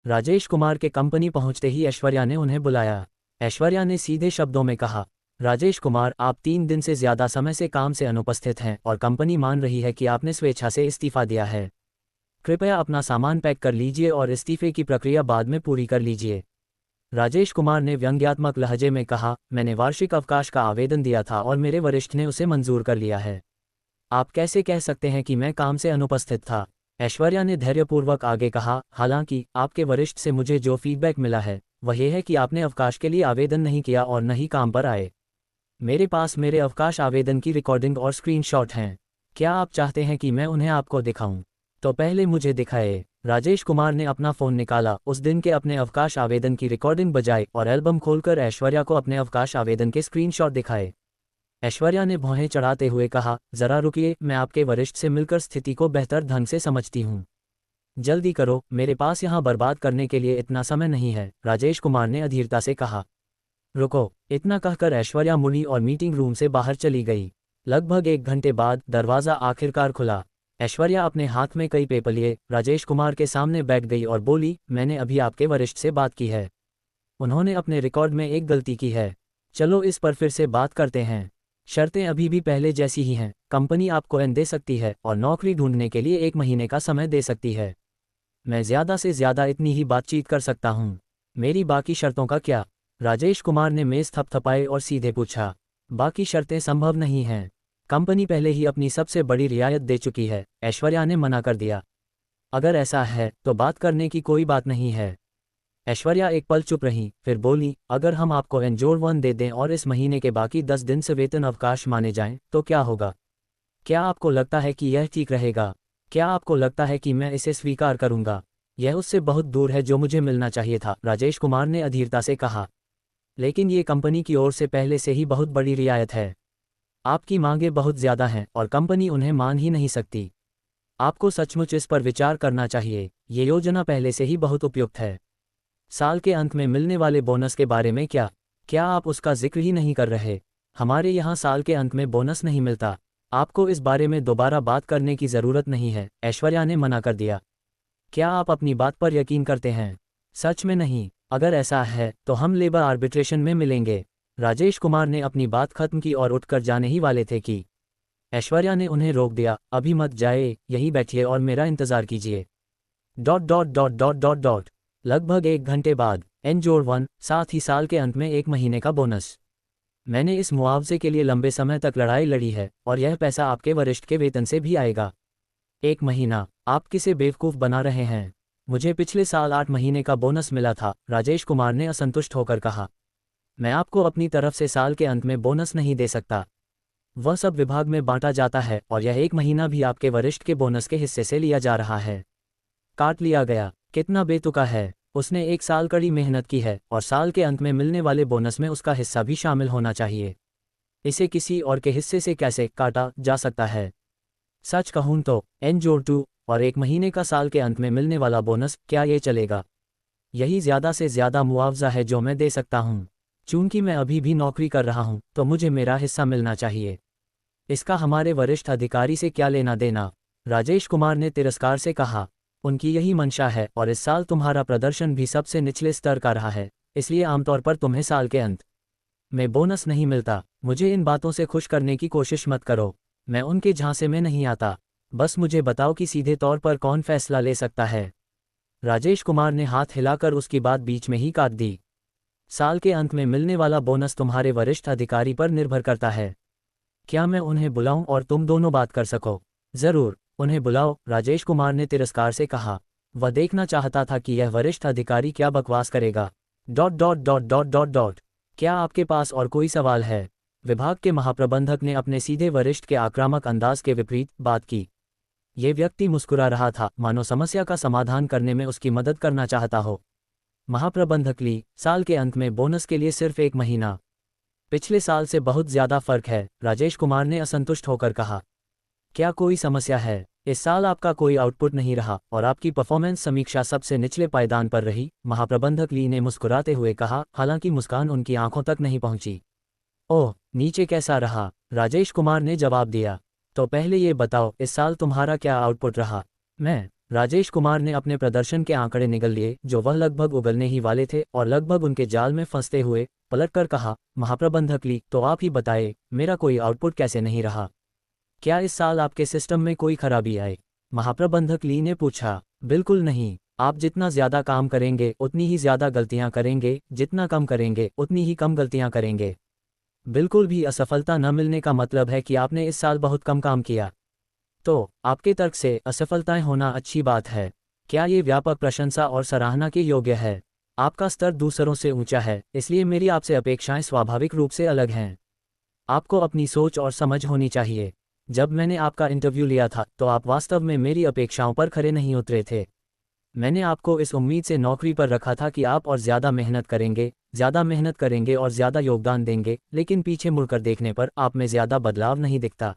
राजेश कुमार के कंपनी पहुंचते ही ऐश्वर्या ने उन्हें बुलाया। ऐश्वर्या ने सीधे शब्दों में कहा, राजेश कुमार, आप 3 दिन से ज़्यादा समय से काम से अनुपस्थित हैं और कंपनी मान रही है कि आपने स्वेच्छा से इस्तीफा दिया है। कृपया अपना सामान पैक कर लीजिए और इस्तीफे की प्रक्रिया बाद में पूरी कर लीजिए। राजेश कुमार ने व्यंग्यात्मक लहजे में कहा, मैंने वार्षिक अवकाश का आवेदन दिया था और मेरे वरिष्ठ ने उसे मंजूर कर लिया है। आप कैसे कह सकते हैं कि मैं काम से अनुपस्थित था? ऐश्वर्या ने धैर्यपूर्वक आगे कहा, हालांकि आपके वरिष्ठ से मुझे जो फीडबैक मिला है वह यह है कि आपने अवकाश के लिए आवेदन नहीं किया और न ही काम पर आए। मेरे पास मेरे अवकाश आवेदन की रिकॉर्डिंग और स्क्रीनशॉट हैं। क्या आप चाहते हैं कि मैं उन्हें आपको दिखाऊं? तो पहले मुझे दिखाए। राजेश कुमार ने अपना फ़ोन निकाला, उस दिन के अपने अवकाश आवेदन की रिकॉर्डिंग बजाई और एल्बम खोलकर ऐश्वर्या को अपने अवकाश आवेदन के स्क्रीनशॉट दिखाए। ऐश्वर्या ने भौहें चढ़ाते हुए कहा, जरा रुकिए, मैं आपके वरिष्ठ से मिलकर स्थिति को बेहतर ढंग से समझती हूँ। जल्दी करो, मेरे पास यहाँ बर्बाद करने के लिए इतना समय नहीं है, राजेश कुमार ने अधीरता से कहा। रुको, इतना कहकर ऐश्वर्या मुड़ी और मीटिंग रूम से बाहर चली गई। लगभग 1 घंटे बाद दरवाज़ा आखिरकार खुला। ऐश्वर्या अपने हाथ में कई पेपर लिए राजेश कुमार के सामने बैठ गई और बोली, मैंने अभी आपके वरिष्ठ से बात की है। उन्होंने अपने रिकॉर्ड में एक गलती की है। चलो इस पर फिर से बात करते हैं। शर्तें अभी भी पहले जैसी ही हैं। कंपनी आपको एन दे सकती है और नौकरी ढूंढने के लिए 1 महीने का समय दे सकती है। मैं ज़्यादा से ज़्यादा इतनी ही बातचीत कर सकता हूँ। मेरी बाकी शर्तों का क्या? राजेश कुमार ने मेज़ थपथपाए और सीधे पूछा। बाकी शर्तें संभव नहीं हैं। कंपनी पहले ही अपनी सबसे बड़ी रियायत दे चुकी है, ऐश्वर्या ने मना कर दिया। अगर ऐसा है तो बात करने की कोई बात नहीं है। ऐश्वर्या एक पल चुप रही, फिर बोली, अगर हम आपको N-1 दे दें और इस महीने के बाकी 10 दिन से वेतन अवकाश माने जाएं, तो क्या होगा? क्या आपको लगता है कि यह ठीक रहेगा? क्या आपको लगता है कि मैं इसे स्वीकार करूंगा? यह उससे बहुत दूर है जो मुझे मिलना चाहिए था, राजेश कुमार ने अधीरता से कहा। लेकिन ये कंपनी की ओर से पहले से ही बहुत बड़ी रियायत है। आपकी मांगें बहुत ज़्यादा हैं और कंपनी उन्हें मान ही नहीं सकती। आपको सचमुच इस पर विचार करना चाहिए। ये योजना पहले से ही बहुत उपयुक्त है। साल के अंत में मिलने वाले बोनस के बारे में क्या आप उसका जिक्र ही नहीं कर रहे? हमारे यहाँ साल के अंत में बोनस नहीं मिलता। आपको इस बारे में दोबारा बात करने की ज़रूरत नहीं है, ऐश्वर्या ने मना कर दिया। क्या आप अपनी बात पर यकीन करते हैं? सच में नहीं। अगर ऐसा है तो हम लेबर आर्बिट्रेशन में मिलेंगे। राजेश कुमार ने अपनी बात खत्म की और उठकर जाने ही वाले थे कि ऐश्वर्या ने उन्हें रोक दिया, अभी मत जाए, यहीं बैठिए और मेरा इंतज़ार कीजिए। ... लगभग 1 घंटे बाद N-1, साथ ही साल के अंत में 1 महीने का बोनस। मैंने इस मुआवजे के लिए लंबे समय तक लड़ाई लड़ी है और यह पैसा आपके वरिष्ठ के वेतन से भी आएगा। 1 महीना? आप किसे बेवकूफ़ बना रहे हैं? मुझे पिछले साल 8 महीने का बोनस मिला था, राजेश कुमार ने असंतुष्ट होकर कहा। मैं आपको अपनी तरफ से साल के अंत में बोनस नहीं दे सकता। वह सब विभाग में बांटा जाता है और यह 1 महीना भी आपके वरिष्ठ के बोनस के हिस्से से लिया जा रहा है। काट लिया गया। कितना बेतुका है। उसने 1 साल कड़ी मेहनत की है और साल के अंत में मिलने वाले बोनस में उसका हिस्सा भी शामिल होना चाहिए। इसे किसी और के हिस्से से कैसे काटा जा सकता है? सच कहूँ तो N-2 और 1 महीने का साल के अंत में मिलने वाला बोनस, क्या ये चलेगा? यही ज़्यादा से ज़्यादा मुआवजा है जो मैं दे सकता हूँ। चूंकि मैं अभी भी नौकरी कर रहा हूँ तो मुझे मेरा हिस्सा मिलना चाहिए। इसका हमारे वरिष्ठ अधिकारी से क्या लेना देना? राजेश कुमार ने तिरस्कार से कहा। उनकी यही मंशा है और इस साल तुम्हारा प्रदर्शन भी सबसे निचले स्तर का रहा है, इसलिए आमतौर पर तुम्हें साल के अंत में बोनस नहीं मिलता। मुझे इन बातों से खुश करने की कोशिश मत करो। मैं उनके झांसे में नहीं आता। बस मुझे बताओ कि सीधे तौर पर कौन फैसला ले सकता है? राजेश कुमार ने हाथ हिलाकर उसकी बात बीच में ही काट दी। साल के अंत में मिलने वाला बोनस तुम्हारे वरिष्ठ अधिकारी पर निर्भर करता है। क्या मैं उन्हें बुलाऊं और तुम दोनों बात कर सको? ज़रूर, उन्हें बुलाओ, राजेश कुमार ने तिरस्कार से कहा। वह देखना चाहता था कि यह वरिष्ठ अधिकारी क्या बकवास करेगा। ... क्या आपके पास और कोई सवाल है? विभाग के महाप्रबंधक ने अपने सीधे वरिष्ठ के आक्रामक अंदाज के विपरीत बात की। ये व्यक्ति मुस्कुरा रहा था, मानो समस्या का समाधान करने में उसकी मदद करना चाहता हो। महाप्रबंधक ली, साल के अंत में बोनस के लिए सिर्फ 1 महीना। पिछले साल से बहुत ज़्यादा फर्क है, राजेश कुमार ने असंतुष्ट होकर कहा। क्या कोई समस्या है? इस साल आपका कोई आउटपुट नहीं रहा और आपकी परफॉर्मेंस समीक्षा सबसे निचले पायदान पर रही, महाप्रबंधक ली ने मुस्कुराते हुए कहा, हालांकि मुस्कान उनकी आंखों तक नहीं पहुंची। ओह, नीचे कैसा रहा? राजेश कुमार ने जवाब दिया। तो पहले ये बताओ, इस साल तुम्हारा क्या आउटपुट रहा? मैं राजेश कुमार ने अपने प्रदर्शन के आंकड़े निगल लिए जो वह लगभग उगलने ही वाले थे और लगभग उनके जाल में फंसते हुए पलटकर कहा, महाप्रबंधक ली, तो आप ही बताए, मेरा कोई आउटपुट कैसे नहीं रहा? क्या इस साल आपके सिस्टम में कोई खराबी आई? महाप्रबंधक ली ने पूछा। बिल्कुल नहीं, आप जितना ज़्यादा काम करेंगे उतनी ही ज़्यादा गलतियां करेंगे, जितना कम करेंगे उतनी ही कम गलतियां करेंगे। बिल्कुल भी असफलता न मिलने का मतलब है कि आपने इस साल बहुत कम काम किया। तो आपके तर्क से असफलताएं होना अच्छी बात है। क्या ये व्यापक प्रशंसा और सराहना के योग्य है? आपका स्तर दूसरों से ऊंचा है, इसलिए मेरी आपसे अपेक्षाएं स्वाभाविक रूप से अलग हैं। आपको अपनी सोच और समझ होनी चाहिए। जब मैंने आपका इंटरव्यू लिया था तो आप वास्तव में मेरी अपेक्षाओं पर खरे नहीं उतरे थे। मैंने आपको इस उम्मीद से नौकरी पर रखा था कि आप और ज़्यादा मेहनत करेंगे और ज़्यादा योगदान देंगे, लेकिन पीछे मुड़कर देखने पर आप में ज़्यादा बदलाव नहीं दिखता।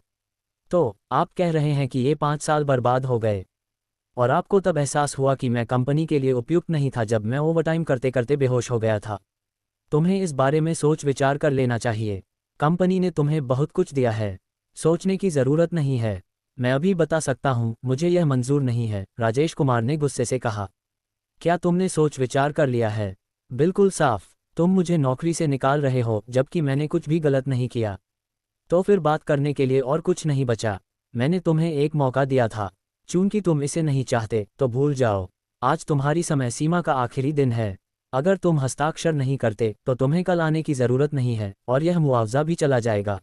तो आप कह रहे हैं कि ये 5 साल बर्बाद हो गए। और आपको तब एहसास हुआ कि मैं कंपनी के लिए उपयुक्त नहीं था जब मैं ओवरटाइम करते करते बेहोश हो गया था। तुम्हें इस बारे में सोच विचार कर लेना चाहिए। कंपनी ने तुम्हें बहुत कुछ दिया है, सोचने की ज़रूरत नहीं है। मैं अभी बता सकता हूँ, मुझे यह मंजूर नहीं है, राजेश कुमार ने गुस्से से कहा। क्या तुमने सोच विचार कर लिया है? बिल्कुल साफ। तुम मुझे नौकरी से निकाल रहे हो जबकि मैंने कुछ भी गलत नहीं किया। तो फिर बात करने के लिए और कुछ नहीं बचा। मैंने तुम्हें एक मौका दिया था, चूंकि तुम इसे नहीं चाहते तो भूल जाओ। आज तुम्हारी समय सीमा का आखिरी दिन है। अगर तुम हस्ताक्षर नहीं करते तो तुम्हें कल आने की ज़रूरत नहीं है और यह मुआवजा भी चला जाएगा।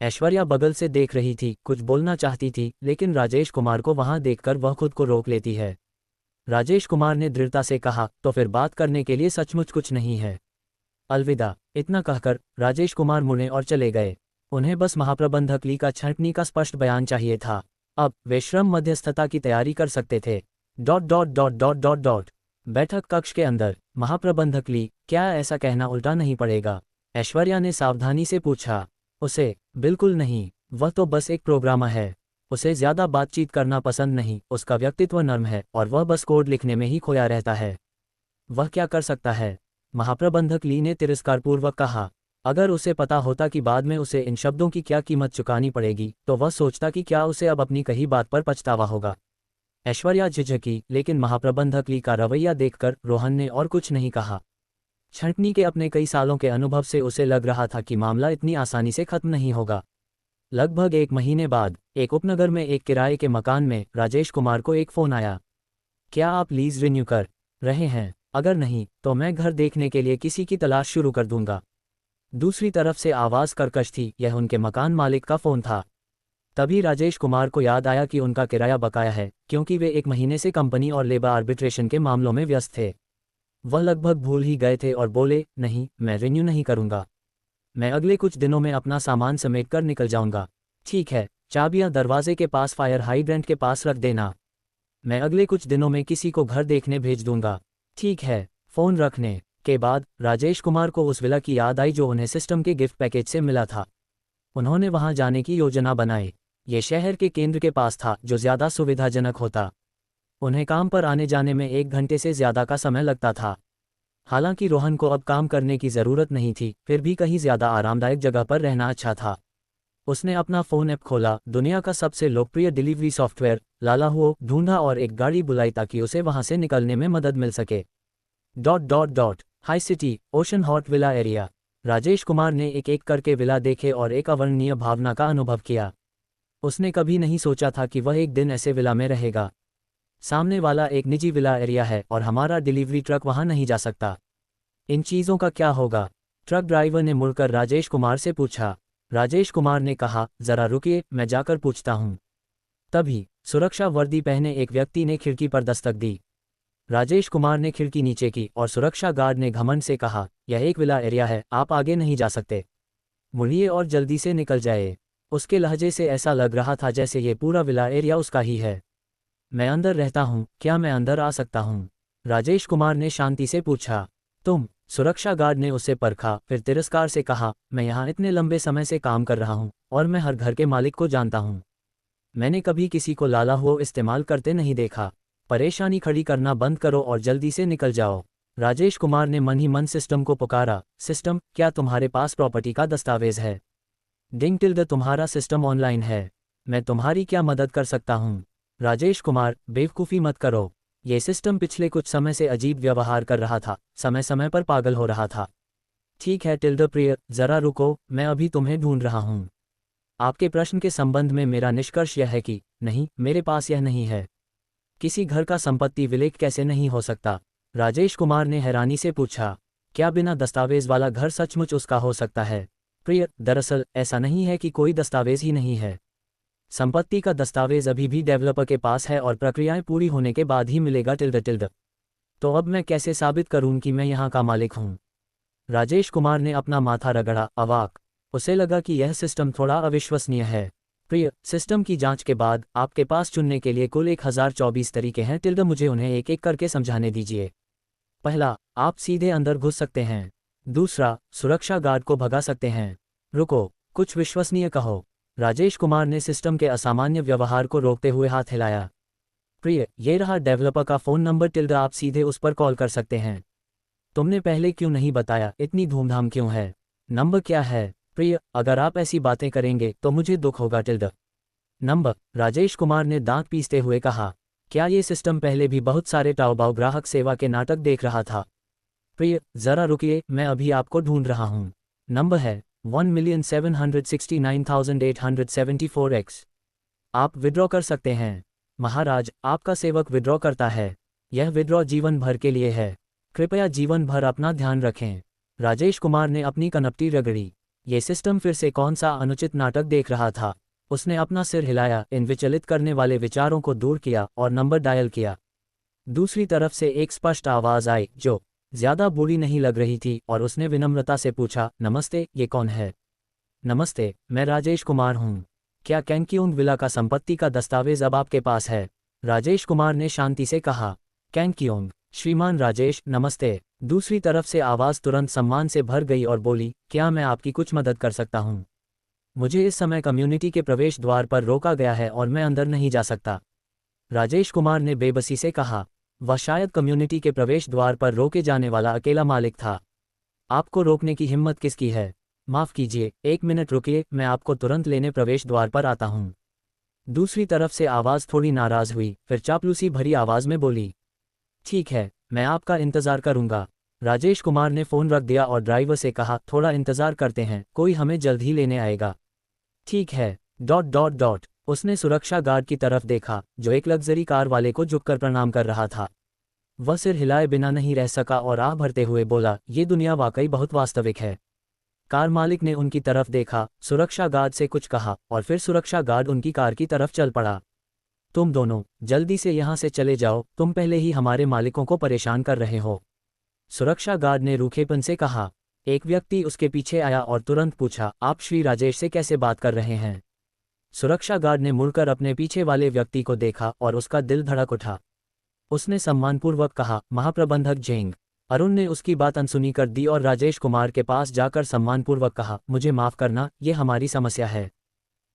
ऐश्वर्या बगल से देख रही थी, कुछ बोलना चाहती थी, लेकिन राजेश कुमार को वहां देखकर वह खुद को रोक लेती है। राजेश कुमार ने दृढ़ता से कहा, तो फिर बात करने के लिए सचमुच कुछ नहीं है। अलविदा। इतना कहकर राजेश कुमार मुड़े और चले गए। उन्हें बस महाप्रबंधक ली का छंटनी का स्पष्ट बयान चाहिए था। अब वे श्रम मध्यस्थता की तैयारी कर सकते थे। बैठक कक्ष के अंदर महाप्रबंधक ली, क्या ऐसा कहना उल्टा नहीं पड़ेगा? ऐश्वर्या ने सावधानी से पूछा। उसे बिल्कुल नहीं, वह तो बस एक प्रोग्रामर है। उसे ज़्यादा बातचीत करना पसंद नहीं, उसका व्यक्तित्व नर्म है और वह बस कोड लिखने में ही खोया रहता है। वह क्या कर सकता है? महाप्रबंधक ली ने तिरस्कारपूर्वक कहा। अगर उसे पता होता कि बाद में उसे इन शब्दों की क्या कीमत चुकानी पड़ेगी तो वह सोचता कि क्या उसे अब अपनी कही बात पर पछतावा होगा। ऐश्वर्या झिझकी, लेकिन महाप्रबंधक ली का रवैया देखकर रोहन ने और कुछ नहीं कहा। छंटनी के अपने कई सालों के अनुभव से उसे लग रहा था कि मामला इतनी आसानी से खत्म नहीं होगा। लगभग 1 महीने बाद एक उपनगर में एक किराए के मकान में राजेश कुमार को एक फ़ोन आया। क्या आप लीज रिन्यू कर रहे हैं? अगर नहीं तो मैं घर देखने के लिए किसी की तलाश शुरू कर दूंगा। दूसरी तरफ से आवाज़ कर्कश थी, यह उनके मकान मालिक का फ़ोन था। तभी राजेश कुमार को याद आया कि उनका किराया बकाया है, क्योंकि वे 1 महीने से कंपनी और लेबर आर्बिट्रेशन के मामलों में व्यस्त थे। वह लगभग भूल ही गए थे और बोले, नहीं, मैं रिन्यू नहीं करूंगा। मैं अगले कुछ दिनों में अपना सामान समेटकर निकल जाऊंगा। ठीक है, चाबियां दरवाजे के पास फायर हाइड्रेंट के पास रख देना। मैं अगले कुछ दिनों में किसी को घर देखने भेज दूंगा। ठीक है। फ़ोन रखने के बाद राजेश कुमार को उस विला की याद आई जो उन्हें सिस्टम के गिफ्ट पैकेज से मिला था। उन्होंने वहां जाने की योजना बनाई। ये शहर के केंद्र के पास था, जो ज़्यादा सुविधाजनक होता। उन्हें काम पर आने जाने में 1 घंटे से ज़्यादा का समय लगता था। हालांकि रोहन को अब काम करने की ज़रूरत नहीं थी, फिर भी कहीं ज़्यादा आरामदायक जगह पर रहना अच्छा था। उसने अपना फ़ोन ऐप खोला, दुनिया का सबसे लोकप्रिय डिलीवरी सॉफ्टवेयर लाला हुओ ढूंढा और एक गाड़ी बुलाई ताकि उसे वहां से निकलने में मदद मिल सके। High city, ocean hot villa area. Rajesh Kumar ने एक एक करके विला देखे और एक अवर्णनीय भावना का अनुभव किया। उसने कभी नहीं सोचा था कि वह एक दिन ऐसे विला में रहेगा। सामने वाला एक निजी विला एरिया है और हमारा डिलीवरी ट्रक वहां नहीं जा सकता। इन चीज़ों का क्या होगा? ट्रक ड्राइवर ने मुड़कर राजेश कुमार से पूछा। राजेश कुमार ने कहा, जरा रुकिए, मैं जाकर पूछता हूं। तभी सुरक्षा वर्दी पहने एक व्यक्ति ने खिड़की पर दस्तक दी। राजेश कुमार ने खिड़की नीचे की और सुरक्षा गार्ड ने घमंड से कहा, यह एक विला एरिया है, आप आगे नहीं जा सकते। मुड़िए और जल्दी से निकल जाए। उसके लहजे से ऐसा लग रहा था जैसे ये पूरा विला एरिया उसका ही है। मैं अंदर रहता हूँ, क्या मैं अंदर आ सकता हूँ? राजेश कुमार ने शांति से पूछा। तुम? सुरक्षा गार्ड ने उसे परखा, फिर तिरस्कार से कहा, मैं यहाँ इतने लंबे समय से काम कर रहा हूँ और मैं हर घर के मालिक को जानता हूँ। मैंने कभी किसी को लाला हुआ इस्तेमाल करते नहीं देखा। परेशानी खड़ी करना बंद करो और जल्दी से निकल जाओ। राजेश कुमार ने मन ही मन सिस्टम को पुकारा। सिस्टम, क्या तुम्हारे पास प्रॉपर्टी का दस्तावेज है? डिंग टिल्ड, तुम्हारा सिस्टम ऑनलाइन है। मैं तुम्हारी क्या मदद कर सकता हूँ? राजेश कुमार, बेवकूफ़ी मत करो। ये सिस्टम पिछले कुछ समय से अजीब व्यवहार कर रहा था, समय समय पर पागल हो रहा था। ठीक है टिल्डा प्रिय, ज़रा रुको, मैं अभी तुम्हें ढूंढ रहा हूँ। आपके प्रश्न के संबंध में मेरा निष्कर्ष यह है कि नहीं, मेरे पास यह नहीं है। किसी घर का संपत्ति विलेख कैसे नहीं हो सकता? राजेश कुमार ने हैरानी से पूछा। क्या बिना दस्तावेज वाला घर सचमुच उसका हो सकता है? प्रिय, दरअसल ऐसा नहीं है कि कोई दस्तावेज ही नहीं है। संपत्ति का दस्तावेज अभी भी डेवलपर के पास है और प्रक्रियाएं पूरी होने के बाद ही मिलेगा टिल्ड। तो अब मैं कैसे साबित करूं कि मैं यहाँ का मालिक हूँ? राजेश कुमार ने अपना माथा रगड़ा, अवाक। उसे लगा कि यह सिस्टम थोड़ा अविश्वसनीय है। प्रिय, सिस्टम की जांच के बाद आपके पास चुनने के लिए कुल 1024 तरीके हैं टिल्ड, मुझे उन्हें एक एक करके समझाने दीजिए। पहला, आप सीधे अंदर घुस सकते हैं। दूसरा, सुरक्षा गार्ड को भगा सकते हैं। रुको, कुछ विश्वसनीय कहो। राजेश कुमार ने सिस्टम के असामान्य व्यवहार को रोकते हुए हाथ हिलाया। प्रिय, ये रहा डेवलपर का फ़ोन नंबर टिल्ड, आप सीधे उस पर कॉल कर सकते हैं। तुमने पहले क्यों नहीं बताया, इतनी धूमधाम क्यों है? नंबर क्या है? प्रिय, अगर आप ऐसी बातें करेंगे तो मुझे दुख होगा टिल्ड। नंबर, राजेश कुमार ने दांत पीसते हुए कहा। क्या ये सिस्टम पहले भी बहुत सारे टाओबाओ ग्राहक सेवा के नाटक देख रहा था? प्रिय, ज़रा रुकिए, मैं अभी आपको ढूंढ रहा हूँ। नंबर है 1,769,874x। आप विड्रॉ कर सकते हैं। महाराज, आपका सेवक विड्रॉ करता है। यह विड्रॉ जीवन भर के लिए है। कृपया जीवन भर अपना ध्यान रखें। राजेश कुमार ने अपनी कनपटी रगड़ी। ये सिस्टम फिर से कौन सा अनुचित नाटक देख रहा था? उसने अपना सिर हिलाया, इन विचलित करने वाले विचारों को दूर किया और नंबर डायल किया। दूसरी तरफ से एक स्पष्ट आवाज़ आई जो ज्यादा बुरी नहीं लग रही थी और उसने विनम्रता से पूछा, नमस्ते, ये कौन है? नमस्ते, मैं राजेश कुमार हूँ। क्या कैंकियोंग विला का संपत्ति का दस्तावेज अब आपके पास है? राजेश कुमार ने शांति से कहा। कैंकियोंग, श्रीमान राजेश, नमस्ते। दूसरी तरफ से आवाज़ तुरंत सम्मान से भर गई और बोली, क्या मैं आपकी कुछ मदद कर सकता हूँ? मुझे इस समय कम्युनिटी के प्रवेश द्वार पर रोका गया है और मैं अंदर नहीं जा सकता। राजेश कुमार ने बेबसी से कहा। वह शायद कम्युनिटी के प्रवेश द्वार पर रोके जाने वाला अकेला मालिक था। आपको रोकने की हिम्मत किसकी है? माफ़ कीजिए, 1 मिनट रुकिए, मैं आपको तुरंत लेने प्रवेश द्वार पर आता हूँ। दूसरी तरफ से आवाज़ थोड़ी नाराज़ हुई, फिर चापलूसी भरी आवाज़ में बोली, ठीक है, मैं आपका इंतज़ार करूँगा। राजेश कुमार ने फ़ोन रख दिया और ड्राइवर से कहा, थोड़ा इंतज़ार करते हैं, कोई हमें जल्द ही लेने आएगा। ठीक है। ... उसने सुरक्षा गार्ड की तरफ देखा, जो एक लग्जरी कार वाले को झुककर प्रणाम कर रहा था। वह सिर हिलाए बिना नहीं रह सका और आह भरते हुए बोला, ये दुनिया वाकई बहुत वास्तविक है। कार मालिक ने उनकी तरफ देखा, सुरक्षा गार्ड से कुछ कहा और फिर सुरक्षा गार्ड उनकी कार की तरफ चल पड़ा। तुम दोनों जल्दी से यहाँ से चले जाओ, तुम पहले ही हमारे मालिकों को परेशान कर रहे हो। सुरक्षा गार्ड ने रूखेपन से कहा। एक व्यक्ति उसके पीछे आया और तुरंत पूछा, आप श्री राजेश से कैसे बात कर रहे हैं? सुरक्षा गार्ड ने मुड़कर अपने पीछे वाले व्यक्ति को देखा और उसका दिल धड़क उठा। उसने सम्मानपूर्वक कहा, महाप्रबंधक जेंग। अरुण ने उसकी बात अनसुनी कर दी और राजेश कुमार के पास जाकर सम्मानपूर्वक कहा, मुझे माफ़ करना, ये हमारी समस्या है।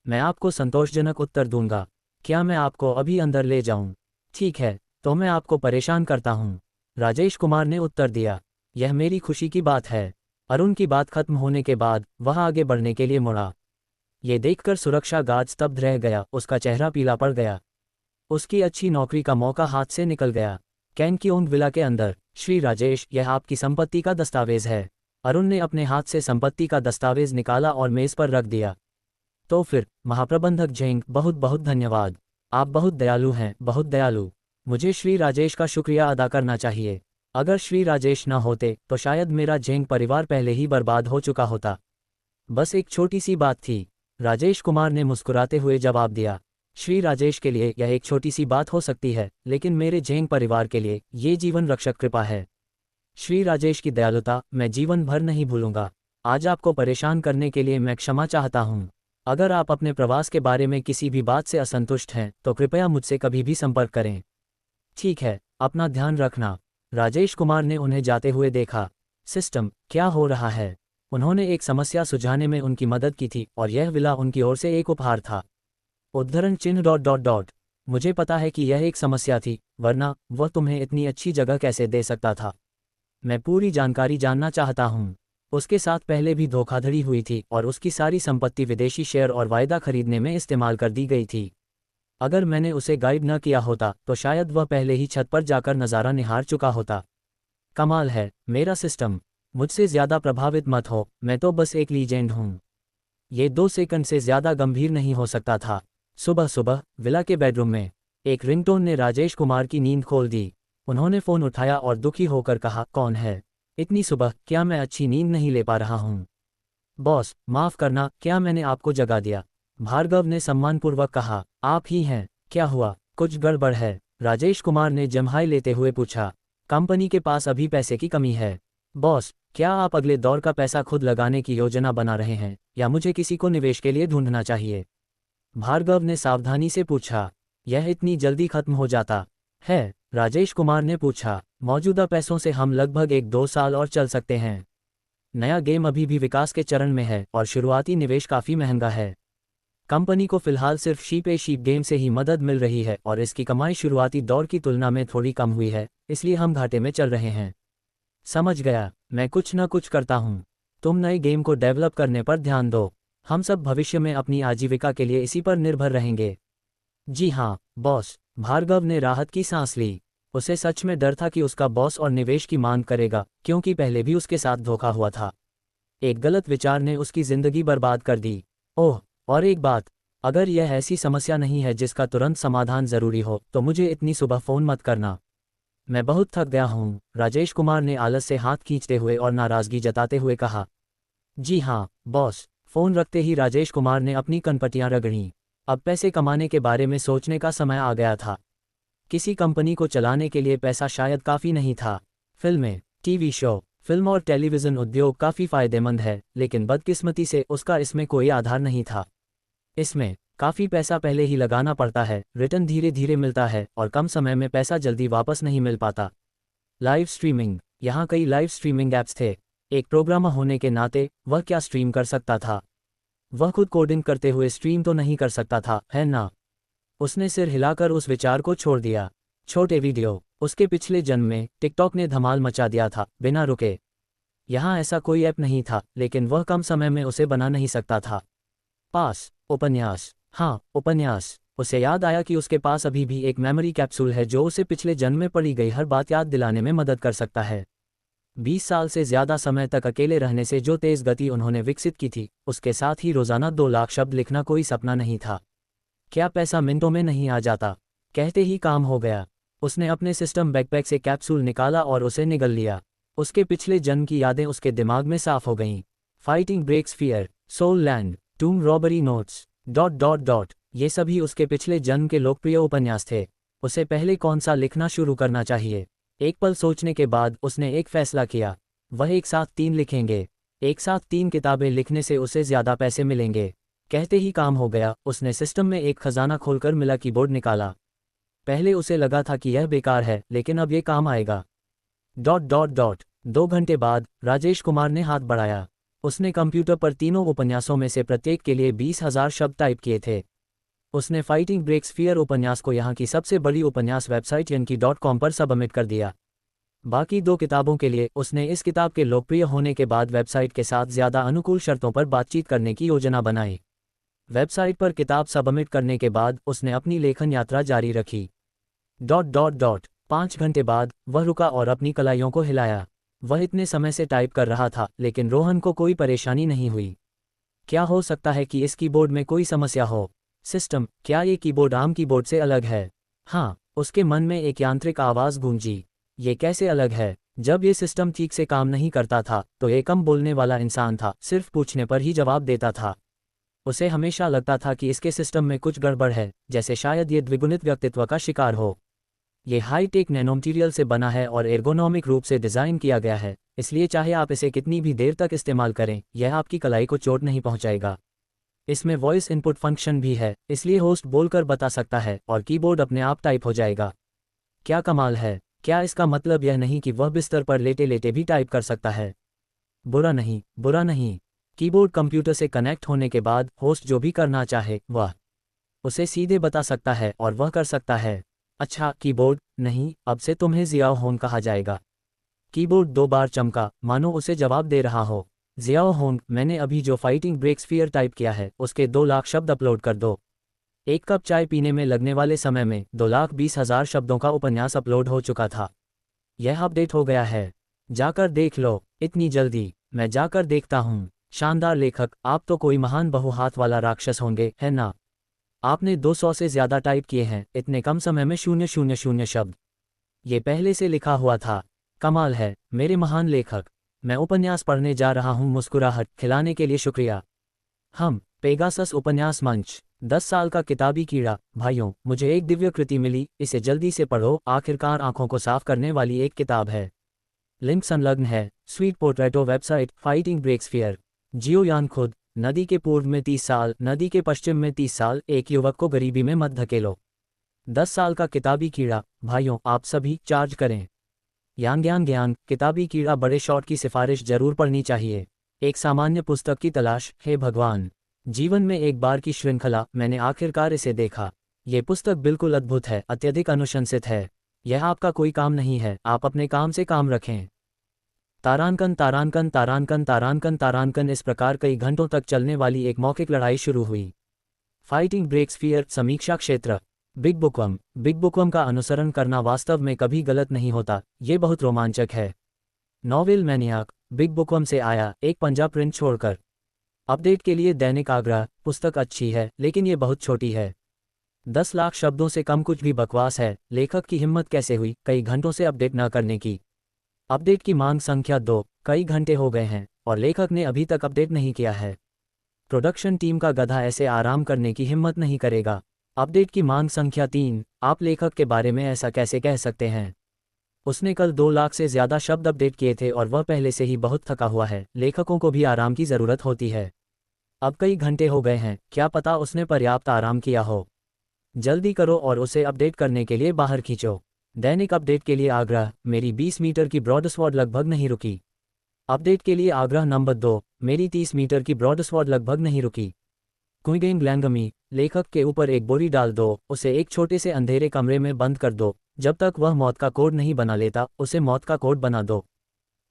मैं आपको संतोषजनक उत्तर दूंगा। क्या मैं आपको अभी अंदर ले जाऊं? ठीक है, तो मैं आपको परेशान करता हूं। राजेश कुमार ने उत्तर दिया। यह मेरी खुशी की बात है। अरुण की बात खत्म होने के बाद वह आगे बढ़ने के लिए मुड़ा। ये देखकर सुरक्षा गार्ड स्तब्ध रह गया, उसका चेहरा पीला पड़ गया। उसकी अच्छी नौकरी का मौका हाथ से निकल गया। कैंकियोंग विला के अंदर, श्री राजेश, यह आपकी संपत्ति का दस्तावेज है। अरुण ने अपने हाथ से संपत्ति का दस्तावेज निकाला और मेज पर रख दिया। तो फिर, महाप्रबंधक जेंग, बहुत बहुत धन्यवाद। आप बहुत दयालु हैं, बहुत दयालु। मुझे श्री राजेश का शुक्रिया अदा करना चाहिए। अगर श्री राजेश न होते तो शायद मेरा जेंग परिवार पहले ही बर्बाद हो चुका होता। बस एक छोटी सी बात थी। राजेश कुमार ने मुस्कुराते हुए जवाब दिया। श्री राजेश के लिए यह एक छोटी सी बात हो सकती है, लेकिन मेरे जेंग परिवार के लिए ये जीवन रक्षक कृपा है। श्री राजेश की दयालुता मैं जीवन भर नहीं भूलूंगा। आज आपको परेशान करने के लिए मैं क्षमा चाहता हूँ। अगर आप अपने प्रवास के बारे में किसी भी बात से असंतुष्ट हैं तो कृपया मुझसे कभी भी संपर्क करें। ठीक है, अपना ध्यान रखना। राजेश कुमार ने उन्हें जाते हुए देखा। सिस्टम, क्या हो रहा है? उन्होंने एक समस्या सुलझाने में उनकी मदद की थी और यह विला उनकी ओर से एक उपहार था। उद्धरण चिन्ह ... मुझे पता है कि यह एक समस्या थी, वरना वह तुम्हें इतनी अच्छी जगह कैसे दे सकता था? मैं पूरी जानकारी जानना चाहता हूँ। उसके साथ पहले भी धोखाधड़ी हुई थी और उसकी सारी संपत्ति विदेशी शेयर और वायदा खरीदने में इस्तेमाल कर दी गई थी। अगर मैंने उसे गाइड न किया होता तो शायद वह पहले ही छत पर जाकर नज़ारा निहार चुका होता। कमाल है मेरा सिस्टम। मुझसे ज़्यादा प्रभावित मत हो, मैं तो बस एक लीजेंड हूँ। ये 2 सेकंड से ज़्यादा गंभीर नहीं हो सकता था। सुबह सुबह विला के बेडरूम में एक रिंगटोन ने राजेश कुमार की नींद खोल दी। उन्होंने फ़ोन उठाया और दुखी होकर कहा, कौन है? इतनी सुबह, क्या मैं अच्छी नींद नहीं ले पा रहा हूँ? बॉस, माफ़ करना, क्या मैंने आपको जगा दिया? भार्गव ने सम्मानपूर्वक कहा। आप ही हैं? क्या हुआ, कुछ गड़बड़ है? राजेश कुमार ने जम्हाई लेते हुए पूछा। कंपनी के पास अभी पैसे की कमी है। बॉस, क्या आप अगले दौर का पैसा खुद लगाने की योजना बना रहे हैं या मुझे किसी को निवेश के लिए ढूंढना चाहिए? भार्गव ने सावधानी से पूछा। यह इतनी जल्दी खत्म हो जाता है? राजेश कुमार ने पूछा। मौजूदा पैसों से हम लगभग 1-2 साल और चल सकते हैं। नया गेम अभी भी विकास के चरण में है और शुरुआती निवेश काफ़ी महंगा है। कंपनी को फिलहाल सिर्फ शीप ए शीप गेम से ही मदद मिल रही है और इसकी कमाई शुरुआती दौर की तुलना में थोड़ी कम हुई है, इसलिए हम घाटे में चल रहे हैं। समझ गया, मैं कुछ न कुछ करता हूँ। तुम नए गेम को डेवलप करने पर ध्यान दो। हम सब भविष्य में अपनी आजीविका के लिए इसी पर निर्भर रहेंगे। जी हाँ बॉस। भार्गव ने राहत की सांस ली। उसे सच में डर था कि उसका बॉस और निवेश की मांग करेगा, क्योंकि पहले भी उसके साथ धोखा हुआ था। एक गलत विचार ने उसकी जिंदगी बर्बाद कर दी। ओह, और एक बात, अगर यह ऐसी समस्या नहीं है जिसका तुरंत समाधान जरूरी हो तो मुझे इतनी सुबह फ़ोन मत करना। मैं बहुत थक गया हूँ, राजेश कुमार ने आलस से हाथ खींचते हुए और नाराज़गी जताते हुए कहा। जी हाँ बॉस। फ़ोन रखते ही राजेश कुमार ने अपनी कनपटियां रगड़ीं। अब पैसे कमाने के बारे में सोचने का समय आ गया था। किसी कंपनी को चलाने के लिए पैसा शायद काफ़ी नहीं था। फिल्में, टीवी शो, फिल्म और टेलीविज़न उद्योग काफ़ी फ़ायदेमंद है, लेकिन बदकिस्मती से उसका इसमें कोई आधार नहीं था। इसमें काफ़ी पैसा पहले ही लगाना पड़ता है, रिटर्न धीरे धीरे मिलता है और कम समय में पैसा जल्दी वापस नहीं मिल पाता। लाइव स्ट्रीमिंग, यहाँ कई लाइव स्ट्रीमिंग ऐप्स थे। एक प्रोग्रामर होने के नाते वह क्या स्ट्रीम कर सकता था? वह खुद कोडिंग करते हुए स्ट्रीम तो नहीं कर सकता था, है ना? उसने सिर हिलाकर उस विचार को छोड़ दिया। छोटे वीडियो, उसके पिछले जन्म में टिकटॉक ने धमाल मचा दिया था, बिना रुके। यहाँ ऐसा कोई ऐप नहीं था, लेकिन वह कम समय में उसे बना नहीं सकता था। पास, उपन्यास, हाँ उपन्यास। उसे याद आया कि उसके पास अभी भी एक मेमोरी कैप्सूल है जो उसे पिछले जन्म में पड़ी गई हर बात याद दिलाने में मदद कर सकता है। 20 साल से ज़्यादा समय तक अकेले रहने से जो तेज़ गति उन्होंने विकसित की थी, उसके साथ ही रोज़ाना 2 लाख शब्द लिखना कोई सपना नहीं था। क्या पैसा मिनटों में नहीं आ जाता? कहते ही काम हो गया। उसने अपने सिस्टम बैकपैक से कैप्सूल निकाला और उसे निगल लिया। उसके पिछले जन्म की यादें उसके दिमाग में साफ हो गईं। Fighting breaks fear, soul land, tomb robbery notes, ... ये सभी उसके पिछले जन्म के लोकप्रिय उपन्यास थे। उसे पहले कौन सा लिखना शुरू करना चाहिए? एक पल सोचने के बाद उसने एक फैसला किया। वह एक साथ 3 लिखेंगे। एक साथ 3 किताबें लिखने से उसे ज़्यादा पैसे मिलेंगे। कहते ही काम हो गया। उसने सिस्टम में एक खजाना खोलकर मिला कीबोर्ड निकाला। पहले उसे लगा था कि यह बेकार है, लेकिन अब ये काम आएगा। ... 2 घंटे बाद राजेश कुमार ने हाथ बढ़ाया। उसने कंप्यूटर पर तीनों उपन्यासों में से प्रत्येक के लिए 20,000 शब्द टाइप किए थे। उसने फाइटिंग ब्रेक्स फियर उपन्यास को यहाँ की सबसे बड़ी उपन्यास वेबसाइट yankee.com पर सबमिट कर दिया। बाकी 2 किताबों के लिए उसने इस किताब के लोकप्रिय होने के बाद वेबसाइट के साथ ज़्यादा अनुकूल शर्तों पर बातचीत करने की योजना बनाई। वेबसाइट पर किताब सबमिट करने के बाद उसने अपनी लेखन यात्रा जारी रखी। ... 5 घंटे बाद वह रुका और अपनी कलाइयों को हिलाया। वह इतने समय से टाइप कर रहा था, लेकिन रोहन को कोई परेशानी नहीं हुई। क्या हो सकता है कि इस कीबोर्ड में कोई समस्या हो? सिस्टम, क्या ये कीबोर्ड आम कीबोर्ड से अलग है? हाँ, उसके मन में एक यांत्रिक आवाज़ गूंजी। ये कैसे अलग है? जब ये सिस्टम ठीक से काम नहीं करता था तो ये कम बोलने वाला इंसान था, सिर्फ पूछने पर ही जवाब देता था। उसे हमेशा लगता था कि इसके सिस्टम में कुछ गड़बड़ है, जैसे शायद ये द्विगुणित व्यक्तित्व का शिकार हो। ये हाई-टेक नैनोमटीरियल से बना है और एर्गोनॉमिक रूप से डिज़ाइन किया गया है, इसलिए चाहे आप इसे कितनी भी देर तक इस्तेमाल करें, यह आपकी कलाई को चोट नहीं पहुंचाएगा। इसमें वॉइस इनपुट फंक्शन भी है, इसलिए होस्ट बोलकर बता सकता है और कीबोर्ड अपने आप टाइप हो जाएगा। क्या कमाल है! क्या इसका मतलब यह नहीं कि वह बिस्तर पर लेटे लेटे भी टाइप कर सकता है? बुरा नहीं, बुरा नहीं। कीबोर्ड कंप्यूटर से कनेक्ट होने के बाद होस्ट जो भी करना चाहे वह उसे सीधे बता सकता है और वह कर सकता है। अच्छा कीबोर्ड, नहीं, अब से तुम्हें जियाओ होंग कहा जाएगा। कीबोर्ड 2 बार चमका, मानो उसे जवाब दे रहा हो। जियाओ होंग, मैंने अभी जो फाइटिंग ब्रेक्स फियर टाइप किया है उसके 2 लाख शब्द अपलोड कर दो। एक कप चाय पीने में लगने वाले समय में 2,20,000 शब्दों का उपन्यास अपलोड हो चुका था। यह अपडेट हो गया है। जाकर देख लो। इतनी जल्दी? मैं जाकर देखता हूँ। शानदार लेखक, आप तो कोई महान बहुहात वाला राक्षस होंगे, है ना? आपने 200 से ज़्यादा टाइप किए हैं इतने कम समय में, 000 शब्द। ये पहले से लिखा हुआ था। कमाल है मेरे महान लेखक। मैं उपन्यास पढ़ने जा रहा हूँ। मुस्कुराहट खिलाने के लिए शुक्रिया। हम पेगासस उपन्यास मंच। 10 साल का किताबी कीड़ा। भाइयों, मुझे एक दिव्य कृति मिली, इसे जल्दी से पढ़ो। आखिरकार आंखों को साफ करने वाली एक किताब है। लिंक संलग्न है। Sweet potato website. Fighting breaks fear. जियो यान खुद। नदी के पूर्व में 30 साल, नदी के पश्चिम में 30 साल। एक युवक को गरीबी में मत धकेलो। 10 साल का किताबी कीड़ा। भाइयों, आप सभी चार्ज करें। ज्ञान ज्ञान ज्ञान। किताबी कीड़ा बड़े शॉट की सिफारिश जरूर पढ़नी चाहिए। एक सामान्य पुस्तक की तलाश। हे भगवान, जीवन में एक बार की श्रृंखला। मैंने आखिरकार इसे देखा। ये पुस्तक बिल्कुल अद्भुत है, अत्यधिक अनुशंसित है। यह आपका कोई काम नहीं है, आप अपने काम से काम रखें। तारांकन तारांकन तारांकन तारांकन तारांकन। इस प्रकार कई घंटों तक चलने वाली एक मौखिक लड़ाई शुरू हुई। Fighting breaks fear. समीक्षा क्षेत्र। Big bookworm. बिग बुकवर्म का अनुसरण करना वास्तव में कभी गलत नहीं होता, ये बहुत रोमांचक है। नॉवेल मैनियाक। बिग बुकवर्म से आया, एक पंजा प्रिंट छोड़कर। अपडेट के लिए दैनिक आग्रह। पुस्तक अच्छी है लेकिन ये बहुत छोटी है। 10 लाख शब्दों से कम कुछ भी बकवास है। लेखक की हिम्मत कैसे हुई कई घंटों से अपडेट न करने की? अपडेट की मांग संख्या 2। कई घंटे हो गए हैं और लेखक ने अभी तक अपडेट नहीं किया है। प्रोडक्शन टीम का गधा ऐसे आराम करने की हिम्मत नहीं करेगा। अपडेट की मांग संख्या 3। आप लेखक के बारे में ऐसा कैसे कह सकते हैं? उसने कल 2 लाख से ज़्यादा शब्द अपडेट किए थे और वह पहले से ही बहुत थका हुआ है। लेखकों को भी आराम की ज़रूरत होती है। अब कई घंटे हो गए हैं, क्या पता उसने पर्याप्त आराम किया हो। जल्दी करो और उसे अपडेट करने के लिए बाहर खींचो। दैनिक अपडेट के लिए आग्रह। मेरी 20 मीटर की ब्रॉडस्वर्ड लगभग नहीं रुकी। अपडेट के लिए आग्रह नंबर 2। मेरी 30 मीटर की ब्रॉडस्वर्ड लगभग नहीं रुकी। क्विगेन ग्लैंगमी। लेखक के ऊपर एक बोरी डाल दो, उसे एक छोटे से अंधेरे कमरे में बंद कर दो। जब तक वह मौत का कोड नहीं बना लेता, उसे मौत का कोड बना दो।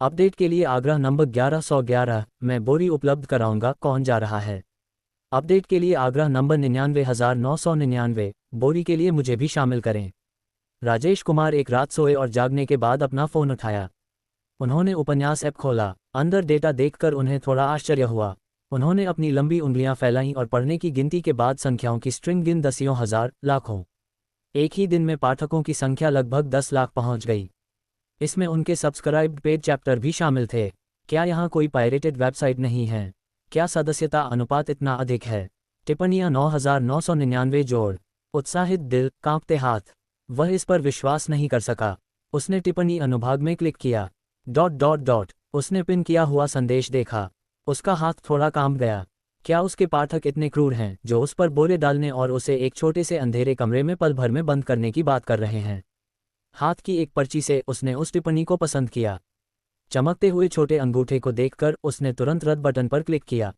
अपडेट के लिए आग्रह नंबर 1111। मैं बोरी उपलब्ध कराऊंगा, कौन जा रहा है? अपडेट के लिए आग्रह नंबर 99,999। बोरी के लिए मुझे भी शामिल करें। राजेश कुमार एक रात सोए और जागने के बाद अपना फ़ोन उठाया। उन्होंने उपन्यास ऐप खोला। अंदर डेटा देखकर उन्हें थोड़ा आश्चर्य हुआ। उन्होंने अपनी लंबी उंगलियां फैलाईं और पढ़ने की गिनती के बाद संख्याओं की स्ट्रिंग गिन दसियों हजार, लाखों। एक ही दिन में पाठकों की संख्या लगभग 10 लाख पहुंच गई। इसमें उनके सब्सक्राइब्ड पेड चैप्टर भी शामिल थे। क्या यहाँ कोई पायरेटेड वेबसाइट नहीं है? क्या सदस्यता अनुपात इतना अधिक है? टिप्पणियाँ 9,999 जोड़। उत्साहित दिल, कांपते हाथ। वह इस पर विश्वास नहीं कर सका। उसने टिप्पणी अनुभाग में क्लिक किया। ... उसने पिन किया हुआ संदेश देखा। उसका हाथ थोड़ा कांप गया। क्या उसके पाठक इतने क्रूर हैं जो उस पर बोरे डालने और उसे एक छोटे से अंधेरे कमरे में पल भर में बंद करने की बात कर रहे हैं? हाथ की एक पर्ची से उसने उस टिप्पणी को पसंद किया। चमकते हुए छोटे अंगूठे को देखकर उसने तुरंत रद्द बटन पर क्लिक किया।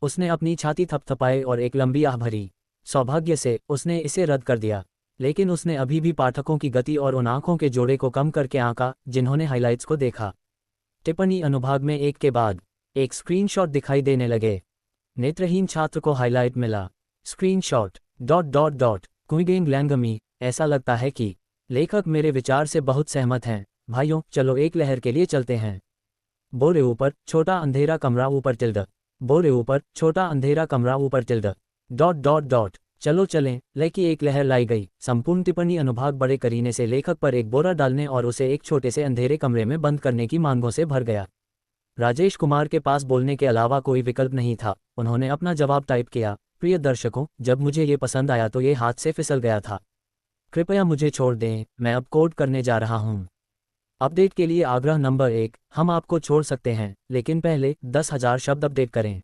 उसने अपनी छाती थपथपाई और एक लंबी आह भरी। सौभाग्य से उसने इसे रद्द कर दिया, लेकिन उसने अभी भी पाठकों की गति और उन आंखों के जोड़े को कम करके आंका जिन्होंने हाइलाइट्स को देखा। टिप्पणी अनुभाग में एक के बाद एक स्क्रीनशॉट दिखाई देने लगे। नेत्रहीन छात्र को हाइलाइट मिला। स्क्रीनशॉट ... क्विगेन ग्लैंगमी। ऐसा लगता है कि लेखक मेरे विचार से बहुत सहमत हैं। भाइयों, चलो एक लहर के लिए चलते हैं। बोरे ऊपर छोटा अंधेरा कमरा ऊपर टिल्ड। बोरे ऊपर छोटा अंधेरा कमरा ऊपर टिल्ड ... चलो चलें। लेकी एक लहर लाई गई। संपूर्ण टिप्पणी अनुभाग बड़े करीने से लेखक पर एक बोरा डालने और उसे एक छोटे से अंधेरे कमरे में बंद करने की मांगों से भर गया। राजेश कुमार के पास बोलने के अलावा कोई विकल्प नहीं था। उन्होंने अपना जवाब टाइप किया। प्रिय दर्शकों, जब मुझे ये पसंद आया तो ये हाथ से फिसल गया था। कृपया मुझे छोड़ दें, मैं अब कोड करने जा रहा हूँ। अपडेट के लिए आग्रह नंबर 1। हम आपको छोड़ सकते हैं, लेकिन पहले 10,000 शब्द अपडेट करें।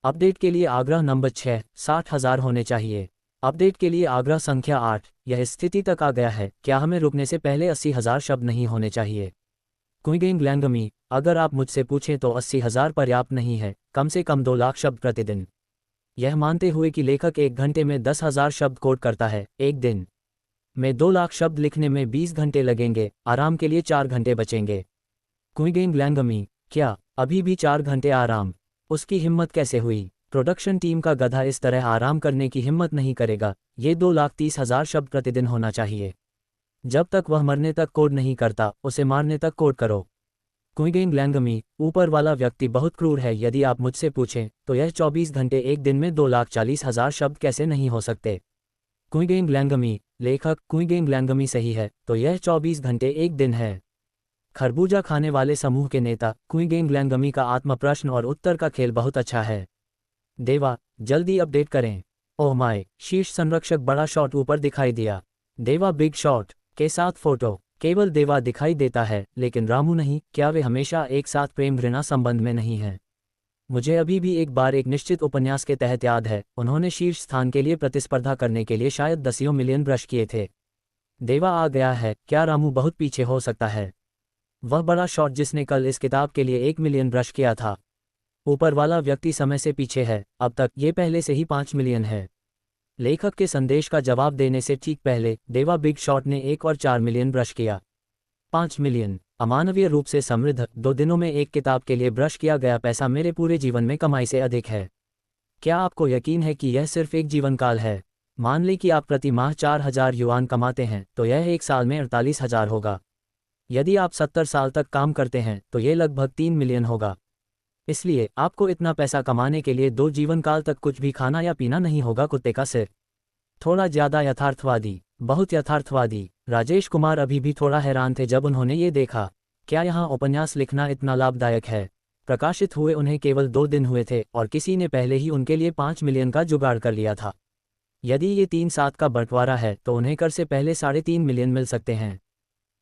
अपडेट के लिए आग्रह नंबर 6। 60,000 होने चाहिए। अपडेट के लिए आग्रह संख्या 8। यह स्थिति तक आ गया है, क्या हमें रुकने से पहले 80,000 शब्द नहीं होने चाहिए? क्विगेन ग्लैंगमी। अगर आप मुझसे पूछें तो 80,000 पर्याप्त नहीं है, कम से कम 2 लाख शब्द प्रतिदिन। यह मानते हुए कि लेखक एक घंटे में 10,000 शब्द कोड करता है, एक दिन में 2 लाख शब्द लिखने में 20 घंटे लगेंगे। आराम के लिए 4 घंटे बचेंगे। क्विगेन ग्लैंगमी। क्या अभी भी 4 घंटे आराम? उसकी हिम्मत कैसे हुई? प्रोडक्शन टीम का गधा इस तरह आराम करने की हिम्मत नहीं करेगा। ये 2,30,000 शब्द प्रतिदिन होना चाहिए। जब तक वह मरने तक कोड नहीं करता, उसे मारने तक कोड करो। क्विगेन लैंगमी, ऊपर वाला व्यक्ति बहुत क्रूर है। यदि आप मुझसे पूछें तो यह 24 घंटे एक दिन में 2,40,000 शब्द कैसे नहीं हो सकते। क्विगेन लैंगमी, लेखक क्विगेन लैंगमी सही है, तो यह 24 घंटे एक दिन है। खरबूजा खाने वाले समूह के नेता क्विगेन लैंगमी का आत्म प्रश्न और उत्तर का खेल बहुत अच्छा है। देवा, जल्दी अपडेट करें। ओह माय, शीर्ष संरक्षक बड़ा शॉट ऊपर दिखाई दिया। देवा बिग शॉट के साथ फोटो। केवल देवा दिखाई देता है, लेकिन रामू नहीं। क्या वे हमेशा एक साथ प्रेम घृणा संबंध में नहीं हैं? मुझे अभी भी एक बार एक निश्चित उपन्यास के तहत याद है, उन्होंने शीर्ष स्थान के लिए प्रतिस्पर्धा करने के लिए शायद 10 मिलियन ब्रश किए थे। देवा आ गया है। क्या रामू बहुत पीछे हो सकता है? वह बड़ा शॉट जिसने कल इस किताब के लिए 1 मिलियन ब्रश किया था। ऊपर वाला व्यक्ति समय से पीछे है। अब तक ये पहले से ही 5 मिलियन है। लेखक के संदेश का जवाब देने से ठीक पहले देवा बिग शॉट ने 1 और 4 मिलियन ब्रश किया। 5 मिलियन। अमानवीय रूप से समृद्ध। 2 दिनों में एक किताब के लिए ब्रश किया गया पैसा मेरे पूरे जीवन में कमाई से अधिक है। क्या आपको यकीन है कि यह सिर्फ एक जीवन काल है? मान लें कि आप प्रति माह 4,000 युआन कमाते हैं, तो यह एक साल में 48,000 होगा। यदि आप 70 साल तक काम करते हैं तो यह लगभग 3 मिलियन होगा। इसलिए आपको इतना पैसा कमाने के लिए 2 जीवन काल तक कुछ भी खाना या पीना नहीं होगा। कुत्ते का सिर। थोड़ा ज्यादा यथार्थवादी, बहुत यथार्थवादी। राजेश कुमार अभी भी थोड़ा हैरान थे जब उन्होंने ये देखा। क्या यहाँ उपन्यास लिखना इतना लाभदायक है? प्रकाशित हुए उन्हें केवल 2 दिन हुए थे और किसी ने पहले ही उनके लिए 5 मिलियन का जुगाड़ कर लिया था। यदि ये 3-7 का बंटवारा है तो उन्हें कर से पहले 3.5 मिलियन मिल सकते हैं।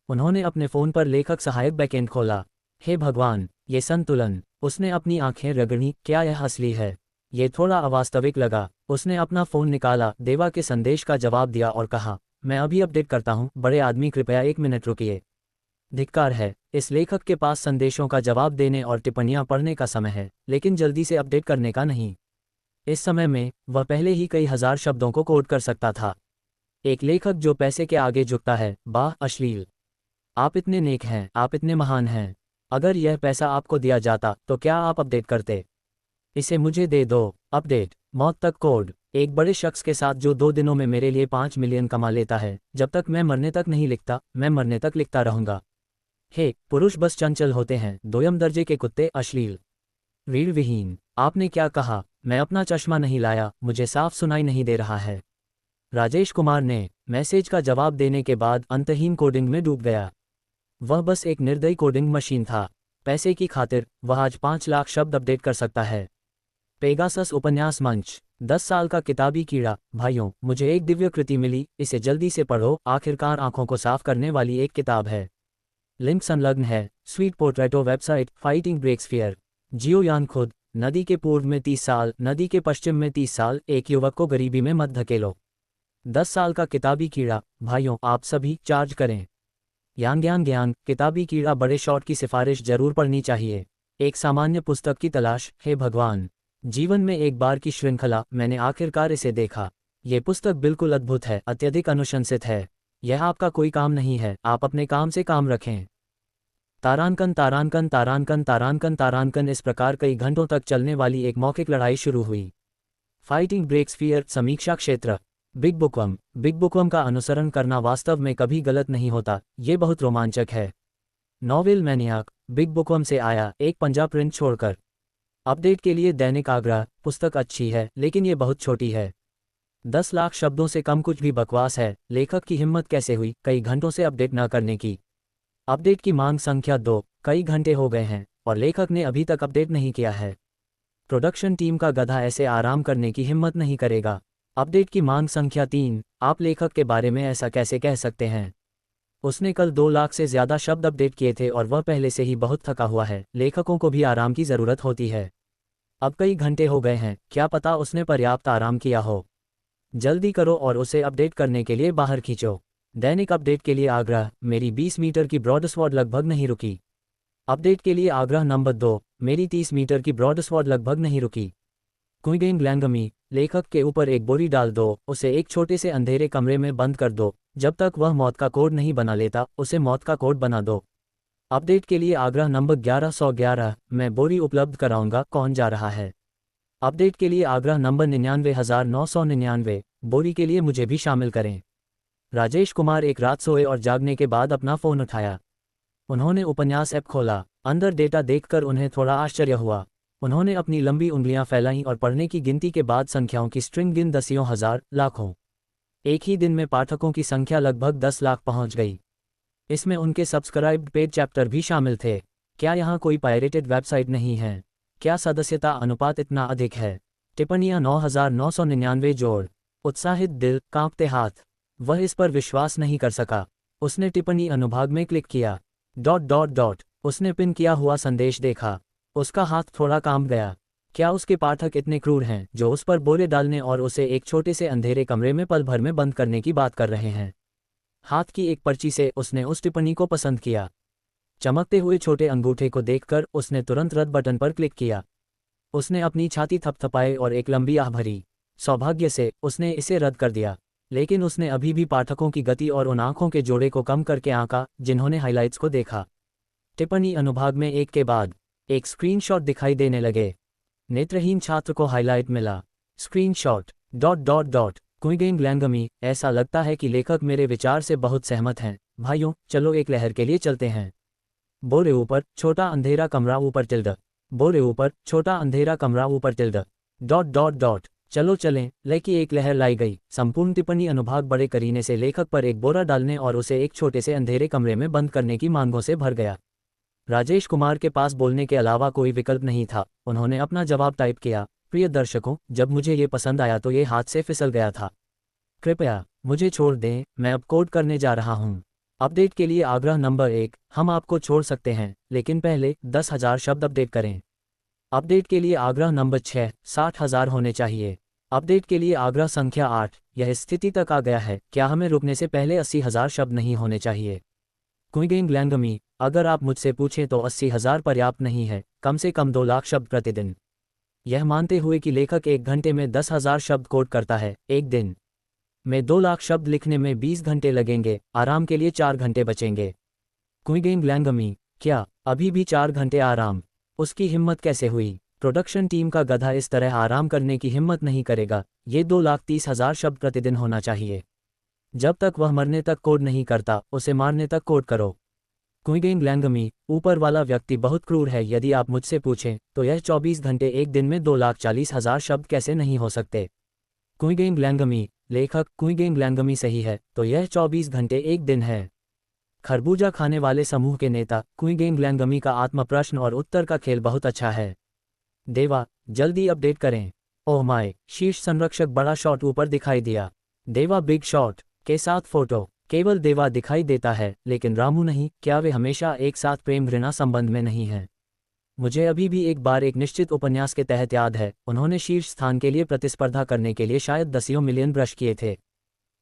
उन्होंने अपने फ़ोन पर लेखक सहायक बैकएंड खोला। हे भगवान, ये संतुलन! उसने अपनी आंखें रगड़ी। क्या यह असली है? ये थोड़ा अवास्तविक लगा। उसने अपना फ़ोन निकाला, देवा के संदेश का जवाब दिया और कहा, मैं अभी अपडेट करता हूँ। बड़े आदमी कृपया 1 मिनट रुकिए। धिक्कार है, इस लेखक के पास संदेशों का जवाब देने और टिप्पणियां पढ़ने का समय है, लेकिन जल्दी से अपडेट करने का नहीं। इस समय में वह पहले ही कई हजार शब्दों को कोड कर सकता था। एक लेखक जो पैसे के आगे झुकता है, वाह अश्लील! आप इतने नेक हैं, आप इतने महान हैं। अगर यह पैसा आपको दिया जाता तो क्या आप अपडेट करते? इसे मुझे दे दो। अपडेट, मौत तक कोड। एक बड़े शख्स के साथ जो 2 दिनों में मेरे लिए 5 मिलियन कमा लेता है। जब तक मैं मरने तक नहीं लिखता, मैं मरने तक लिखता रहूंगा। हे, पुरुष बस चंचल होते हैं। 2ym दर्जे के कुत्ते। अश्लील, रीढ़ विहीन। आपने क्या कहा? मैं अपना चश्मा नहीं लाया, मुझे साफ सुनाई नहीं दे रहा है। राजेश कुमार ने मैसेज का जवाब देने के बाद अंतहीन कोडिंग में डूब गया। वह बस एक निर्दयी कोडिंग मशीन था। पैसे की खातिर वह आज 5 लाख शब्द अपडेट कर सकता है। पेगासस उपन्यास मंच। 10 साल का किताबी कीड़ा। भाइयों, मुझे एक दिव्य कृति मिली, इसे जल्दी से पढ़ो। आखिरकार आंखों को साफ करने वाली एक किताब है। लिंक संलग्न है। Sweet potato website. Fighting breaks fear. जियोयान खुद। नदी के पूर्व में 30 साल, नदी के पश्चिम में 30 साल। एक युवक को गरीबी में मत धकेलो। 10 साल का किताबी कीड़ा। भाइयों, आप सभी चार्ज करें। ज्ञान किताबी कीड़ा बड़े शॉट की सिफारिश जरूर पढ़नी चाहिए। एक सामान्य पुस्तक की तलाश। हे भगवान, जीवन में एक बार की श्रृंखला। मैंने आखिरकार इसे देखा। ये पुस्तक बिल्कुल अद्भुत है, अत्यधिक अनुशंसित है। यह आपका कोई काम नहीं है, आप अपने काम से काम रखें। तारांकन तारांकन तारांकन तारांकन तारांकन। इस प्रकार कई घंटों तक चलने वाली एक मौखिक लड़ाई शुरू हुई। फाइटिंग ब्रेक्सफियर। समीक्षा क्षेत्र। बिग बुकवर्म का अनुसरण करना वास्तव में कभी गलत नहीं होता। ये बहुत रोमांचक है। नॉवेल मैनियाक। बिग बुकवर्म से आया, एक पंजा प्रिंट छोड़कर। अपडेट के लिए दैनिक आग्रह। पुस्तक अच्छी है, लेकिन ये बहुत छोटी है। 10 लाख शब्दों से कम कुछ भी बकवास है। लेखक की हिम्मत कैसे हुई कई घंटों से अपडेट न करने की? अपडेट की मांग संख्या 2। कई घंटे हो गए हैं और लेखक ने अभी तक अपडेट नहीं किया है। प्रोडक्शन टीम का गधा ऐसे आराम करने की हिम्मत नहीं करेगा। अपडेट की मांग संख्या 3। आप लेखक के बारे में ऐसा कैसे कह सकते हैं? उसने कल 2 लाख से ज्यादा शब्द अपडेट किए थे और वह पहले से ही बहुत थका हुआ है। लेखकों को भी आराम की जरूरत होती है। अब कई घंटे हो गए हैं, क्या पता उसने पर्याप्त आराम किया हो। जल्दी करो और उसे अपडेट करने के लिए बाहर खींचो। दैनिक अपडेट के लिए आग्रह। मेरी 20 मीटर की ब्रॉडस्वर्ड लगभग नहीं रुकी। अपडेट के लिए आग्रह नंबर 2। मेरी 30 मीटर की ब्रॉडस्वर्ड लगभग नहीं रुकी। क्विगेन लैंगमी। लेखक के ऊपर एक बोरी डाल दो, उसे एक छोटे से अंधेरे कमरे में बंद कर दो। जब तक वह मौत का कोड नहीं बना लेता, उसे मौत का कोड बना दो। अपडेट के लिए आग्रह नंबर 1111। मैं बोरी उपलब्ध कराऊंगा। कौन जा रहा है? अपडेट के लिए आग्रह नंबर 99,999। बोरी के लिए मुझे भी शामिल करें। राजेश कुमार एक रात सोए और जागने के बाद अपना फ़ोन उठाया। उन्होंने उपन्यास ऐप खोला। अंदर डेटा देखकर उन्हें थोड़ा आश्चर्य हुआ। उन्होंने अपनी लंबी उंगलियां फैलाईं और पढ़ने की गिनती के बाद संख्याओं की स्ट्रिंग गिन दसियों हजार, लाखों। एक ही दिन में पाठकों की संख्या लगभग 10 लाख पहुंच गई। इसमें उनके सब्सक्राइब्ड पेड चैप्टर भी शामिल थे। क्या यहाँ कोई पायरेटेड वेबसाइट नहीं है? क्या सदस्यता अनुपात इतना अधिक है? टिप्पणियाँ 9,999 जोड़। उत्साहित दिल, कांपते हाथ। वह इस पर विश्वास नहीं कर सका। उसने टिप्पणी अनुभाग में क्लिक किया। ... उसने पिन किया हुआ संदेश देखा। उसका हाथ थोड़ा कांप गया। क्या उसके पाठक इतने क्रूर हैं जो उस पर बोरे डालने और उसे एक छोटे से अंधेरे कमरे में पल भर में बंद करने की बात कर रहे हैं? हाथ की एक पर्ची से उसने उस टिप्पणी को पसंद किया। चमकते हुए छोटे अंगूठे को देखकर उसने तुरंत रद्द बटन पर क्लिक किया। उसने अपनी छाती थपथपाई और एक लंबी आह भरी। सौभाग्य से उसने इसे रद्द कर दिया, लेकिन उसने अभी भी पाठकों की गति और उन आंखों के जोड़े को कम करके आंका जिन्होंने हाइलाइट्स को देखा। टिप्पणी अनुभाग में एक के बाद एक स्क्रीनशॉट दिखाई देने लगे। नेत्रहीन छात्र को हाइलाइट मिला। स्क्रीनशॉट ... कुइगेंग लैंगमी, ऐसा लगता है कि लेखक मेरे विचार से बहुत सहमत हैं। भाइयों, चलो एक लहर के लिए चलते हैं। बोरे ऊपर छोटा अंधेरा कमरा ऊपर टिल्ड। बोरे ऊपर छोटा अंधेरा कमरा ऊपर टिल्ड ... चलो चलें, लेकी एक लहर लाई गई। संपूर्ण टिप्पणी अनुभाग बड़े करीने से लेखक पर एक बोरा डालने और उसे एक छोटे से अंधेरे कमरे में बंद करने की मांगों से भर गया। राजेश कुमार के पास बोलने के अलावा कोई विकल्प नहीं था। उन्होंने अपना जवाब टाइप किया। प्रिय दर्शकों, जब मुझे ये पसंद आया तो ये हाथ से फिसल गया था। कृपया मुझे छोड़ दें, मैं अब कोड करने जा रहा हूँ। अपडेट के लिए आग्रह नंबर 1, हम आपको छोड़ सकते हैं, लेकिन पहले 10,000 शब्द अपडेट करें। अपडेट के लिए आग्रह नंबर 6, 60,000 होने चाहिए। अपडेट के लिए आग्रह संख्या 8, यह स्थिति तक आ गया है, क्या हमें रुकने से पहले 80,000 शब्द नहीं होने चाहिए? कुइगेंग लैंगमी, अगर आप मुझसे पूछें तो 80,000 पर्याप्त नहीं है, कम से कम 2 लाख शब्द प्रतिदिन। यह मानते हुए कि लेखक एक घंटे में 10,000 शब्द कोड करता है, एक दिन में 2 लाख शब्द लिखने में 20 घंटे लगेंगे, आराम के लिए 4 घंटे बचेंगे। कुइगेंग लैंगमी, क्या अभी भी 4 घंटे आराम? उसकी हिम्मत कैसे हुई? प्रोडक्शन टीम का गधा इस तरह आराम करने की हिम्मत नहीं करेगा। ये 2,30,000 शब्द प्रतिदिन होना चाहिए। जब तक वह मरने तक कोड नहीं करता, उसे मारने तक कोड करो। कुइगेंग लैंगमी, ऊपर वाला व्यक्ति बहुत क्रूर है। यदि आप मुझसे पूछें तो यह 24 घंटे एक दिन में 2,40,000 शब्द कैसे नहीं हो सकते? कुइगेंग लैंगमी, लेखक कुइगेंग लैंगमी सही है, तो यह 24 घंटे एक दिन है। खरबूजा खाने वाले समूह के नेता कुइगेंग लैंगमी का आत्म प्रश्न और उत्तर का खेल बहुत अच्छा है। देवा, जल्दी अपडेट करें। ओह माय, शीर्ष संरक्षक बड़ा शॉट ऊपर दिखाई दिया। देवा बिग शॉट के साथ फोटो। केवल देवा दिखाई देता है, लेकिन रामू नहीं। क्या वे हमेशा एक साथ प्रेम घृणा संबंध में नहीं हैं? मुझे अभी भी एक बार एक निश्चित उपन्यास के तहत याद है, उन्होंने शीर्ष स्थान के लिए प्रतिस्पर्धा करने के लिए शायद दसियों मिलियन ब्रश किए थे।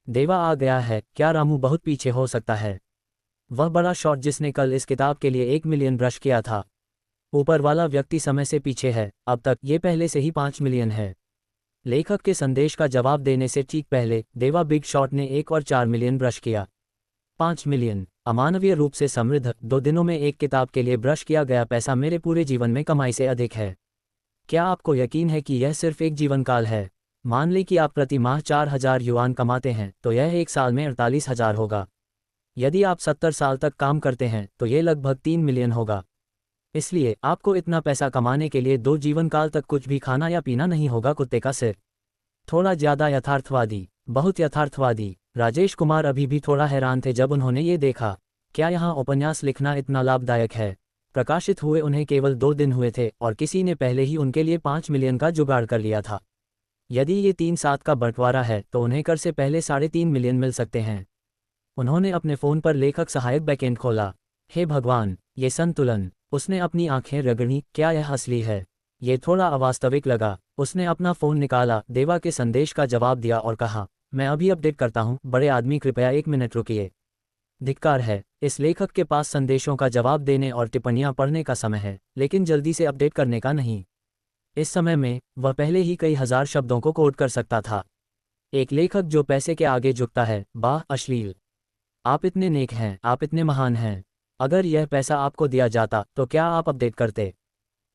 देवा आ गया है। क्या रामू बहुत पीछे हो सकता है? वह बड़ा शॉट जिसने कल इस किताब के लिए 1 मिलियन ब्रश किया था। ऊपर वाला व्यक्ति समय से पीछे है, अब तक ये पहले से ही 5 मिलियन है। लेखक के संदेश का जवाब देने से ठीक पहले देवा बिग शॉट ने 1 और 4 मिलियन ब्रश किया। 5 मिलियन, अमानवीय रूप से समृद्ध। 2 दिनों में एक किताब के लिए ब्रश किया गया पैसा मेरे पूरे जीवन में कमाई से अधिक है। क्या आपको यकीन है कि यह सिर्फ एक जीवन काल है? मान लें कि आप प्रति माह 4,000 युआन कमाते हैं, तो यह एक साल में 48,000 होगा। यदि आप 70 साल तक काम करते हैं तो यह लगभग 3 मिलियन होगा। इसलिए आपको इतना पैसा कमाने के लिए 2 जीवन काल तक कुछ भी खाना या पीना नहीं होगा। कुत्ते का सिर। थोड़ा ज्यादा यथार्थवादी, बहुत यथार्थवादी। राजेश कुमार अभी भी थोड़ा हैरान थे जब उन्होंने ये देखा। क्या यहाँ उपन्यास लिखना इतना लाभदायक है? प्रकाशित हुए उन्हें केवल 2 दिन हुए थे और किसी ने पहले ही उनके लिए 5 मिलियन का जुगाड़ कर लिया था। यदि ये 3-7 का बंटवारा है तो उन्हें कर से पहले 3.5 मिलियन मिल सकते हैं। उन्होंने अपने फ़ोन पर लेखक सहायक बैकएंड खोला। हे भगवान, ये संतुलन! उसने अपनी आंखें रगड़ी। क्या यह असली है? ये थोड़ा अवास्तविक लगा। उसने अपना फ़ोन निकाला, देवा के संदेश का जवाब दिया और कहा, मैं अभी अपडेट करता हूँ। बड़े आदमी, कृपया 1 मिनट रुकिए। धिक्कार है, इस लेखक के पास संदेशों का जवाब देने और टिप्पणियां पढ़ने का समय है, लेकिन जल्दी से अपडेट करने का नहीं। इस समय में वह पहले ही कई हजार शब्दों को कोड कर सकता था। एक लेखक जो पैसे के आगे झुकता है, वाह अश्लील! आप इतने नेक हैं, आप इतने महान हैं। अगर यह पैसा आपको दिया जाता तो क्या आप अपडेट करते?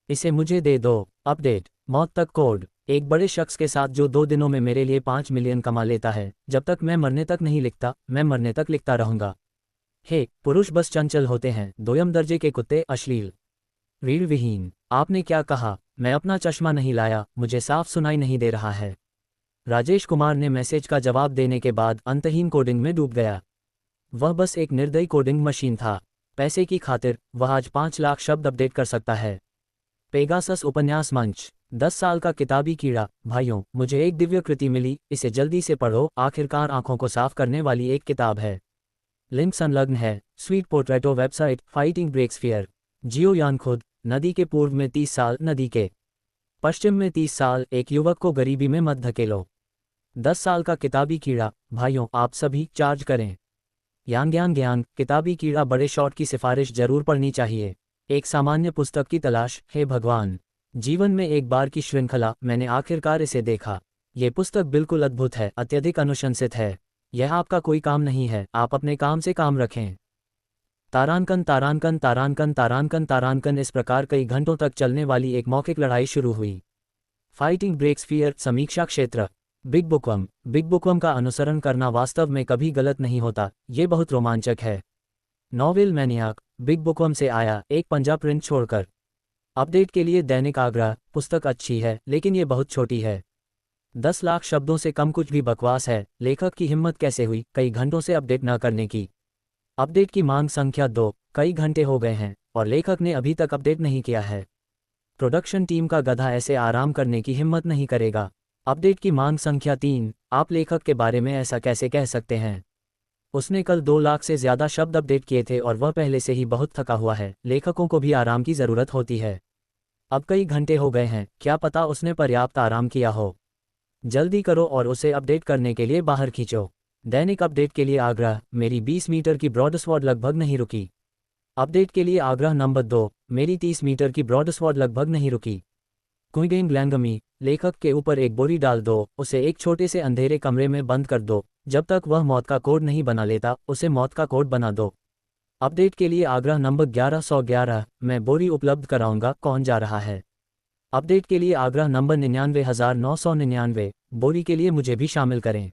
इसे मुझे दे दो। अपडेट, मौत तक कोड। एक बड़े शख्स के साथ जो 2 दिनों में मेरे लिए 5 मिलियन कमा लेता है, जब तक मैं मरने तक नहीं लिखता, मैं मरने तक लिखता रहूंगा। हे, पुरुष बस चंचल होते हैं, दोयम दर्जे के कुत्ते, अश्लील, रीढ़ विहीन। आपने क्या कहा? मैं अपना चश्मा नहीं लाया, मुझे साफ सुनाई नहीं दे रहा है। राजेश कुमार ने मैसेज का जवाब देने के बाद अंतहीन कोडिंग में डूब गया। वह बस एक निर्दयी कोडिंग मशीन था। पैसे की खातिर वह आज 5 लाख शब्द अपडेट कर सकता है। पेगासस उपन्यास मंच। 10 साल का किताबी कीड़ा। भाइयों, मुझे एक दिव्य कृति मिली, इसे जल्दी से पढ़ो, आखिरकार आंखों को साफ करने वाली एक किताब है। लिंक संलग्न है। Sweet potato website, fighting breaks fear. जियो यान खुद। नदी के पूर्व में 30 साल, नदी के पश्चिम में 30 साल, एक युवक को गरीबी में मत धकेलो। 10 साल का किताबी कीड़ा। भाइयों, आप सभी चार्ज करें। ज्ञान ज्ञान ज्ञान। किताबी कीड़ा बड़े शॉट की सिफारिश जरूर पढ़नी चाहिए। एक सामान्य पुस्तक की तलाश। हे भगवान, जीवन में एक बार की श्रृंखला, मैंने आखिरकार इसे देखा। ये पुस्तक बिल्कुल अद्भुत है, अत्यधिक अनुशंसित है। यह आपका कोई काम नहीं है, आप अपने काम से काम रखें। तारांकन तारांकन तारांकन तारांकन तारांकन। इस प्रकार कई घंटों तक चलने वाली एक मौखिक लड़ाई शुरू हुई। Fighting breaks fear. समीक्षा क्षेत्र। Big bookworm. बिग बुकवर्म का अनुसरण करना वास्तव में कभी गलत नहीं होता, ये बहुत रोमांचक है। नॉवेल मैनियाक। बिग बुकवर्म से आया, एक पंजा प्रिंट छोड़कर। अपडेट के लिए दैनिक आग्रह। पुस्तक अच्छी है, लेकिन ये बहुत छोटी है। 10 लाख शब्दों से कम कुछ भी बकवास है। लेखक की हिम्मत कैसे हुई कई घंटों से अपडेट न करने की? अपडेट की मांग संख्या 2। कई घंटे हो गए हैं और लेखक ने अभी तक अपडेट नहीं किया है। प्रोडक्शन टीम का गधा ऐसे आराम करने की हिम्मत नहीं करेगा। अपडेट की मांग संख्या 3। आप लेखक के बारे में ऐसा कैसे कह सकते हैं? उसने कल 2 लाख से ज़्यादा शब्द अपडेट किए थे और वह पहले से ही बहुत थका हुआ है। लेखकों को भी आराम की ज़रूरत होती है। अब कई घंटे हो गए हैं, क्या पता उसने पर्याप्त आराम किया हो। जल्दी करो और उसे अपडेट करने के लिए बाहर खींचो। दैनिक अपडेट के लिए आग्रह। मेरी 20 मीटर की ब्रॉडस्वर्ड लगभग नहीं रुकी। अपडेट के लिए आग्रह नंबर 2। मेरी 30 मीटर की ब्रॉडस्वर्ड लगभग नहीं रुकी। क्विगेन ग्लैंगमी। लेखक के ऊपर एक बोरी डाल दो, उसे एक छोटे से अंधेरे कमरे में बंद कर दो। जब तक वह मौत का कोड नहीं बना लेता, उसे मौत का कोड बना दो। अपडेट के लिए आग्रह नंबर 1111। मैं बोरी उपलब्ध कराऊंगा, कौन जा रहा है? अपडेट के लिए आग्रह नंबर 99,999। बोरी के लिए मुझे भी शामिल करें।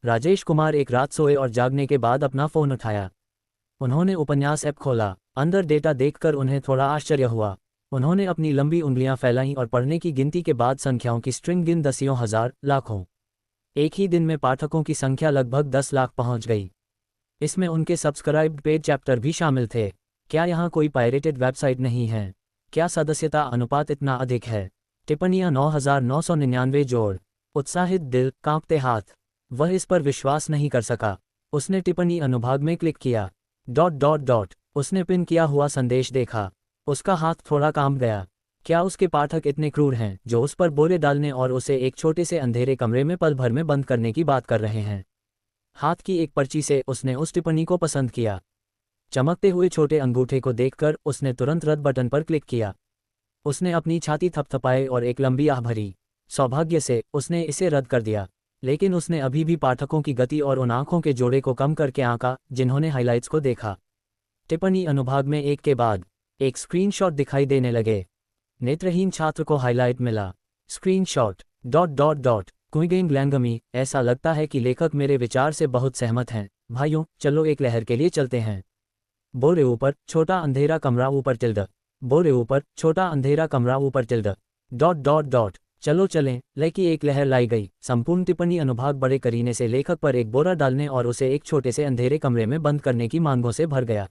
राजेश कुमार एक रात सोए और जागने के बाद अपना फ़ोन उठाया। उन्होंने उपन्यास ऐप खोला। अंदर डेटा देखकर उन्हें थोड़ा आश्चर्य हुआ। उन्होंने अपनी लंबी उंगलियां फैलाईं और पढ़ने की गिनती के बाद संख्याओं की स्ट्रिंग गिन दसियों हजार, लाखों। एक ही दिन में पाठकों की संख्या लगभग 10 लाख पहुंच गई। इसमें उनके सब्सक्राइब्ड पेड चैप्टर भी शामिल थे। क्या यहाँ कोई पायरेटेड वेबसाइट नहीं है? क्या सदस्यता अनुपात इतना अधिक है? टिप्पणियाँ 9,999 जोड़। उत्साहित दिल, कांपते हाथ। वह इस पर विश्वास नहीं कर सका। उसने टिप्पणी अनुभाग में क्लिक किया। ... उसने पिन किया हुआ संदेश देखा। उसका हाथ थोड़ा कांप गया। क्या उसके पाठक इतने क्रूर हैं जो उस पर बोरे डालने और उसे एक छोटे से अंधेरे कमरे में पल भर में बंद करने की बात कर रहे हैं? हाथ की एक पर्ची से उसने उस टिप्पणी को पसंद किया। चमकते हुए छोटे अंगूठे को देखकर उसने तुरंत रद्द बटन पर क्लिक किया। उसने अपनी छाती थपथपाई और एक लंबी आह भरी। सौभाग्य से उसने इसे रद्द कर दिया, लेकिन उसने अभी भी पाठकों की गति और उन आंखों के जोड़े को कम करके आंका जिन्होंने हाइलाइट्स को देखा। टिप्पणी अनुभाग में एक के बाद एक स्क्रीनशॉट दिखाई देने लगे। नेत्रहीन छात्र को हाइलाइट मिला। स्क्रीनशॉट ... क्विगेन ग्लैंगमी। ऐसा लगता है कि लेखक मेरे विचार से बहुत सहमत हैं। भाइयों, चलो एक लहर के लिए चलते हैं। बोरे ऊपर छोटा अंधेरा कमरा ऊपर टिल्ड। बोरे ऊपर छोटा अंधेरा कमरा ऊपर टिल्ड ... चलो चलें। लेकी एक लहर लाई गई। संपूर्ण टिप्पणी अनुभाग बड़े करीने से लेखक पर एक बोरा डालने और उसे एक छोटे से अंधेरे कमरे में बंद करने की मांगों से भर गया।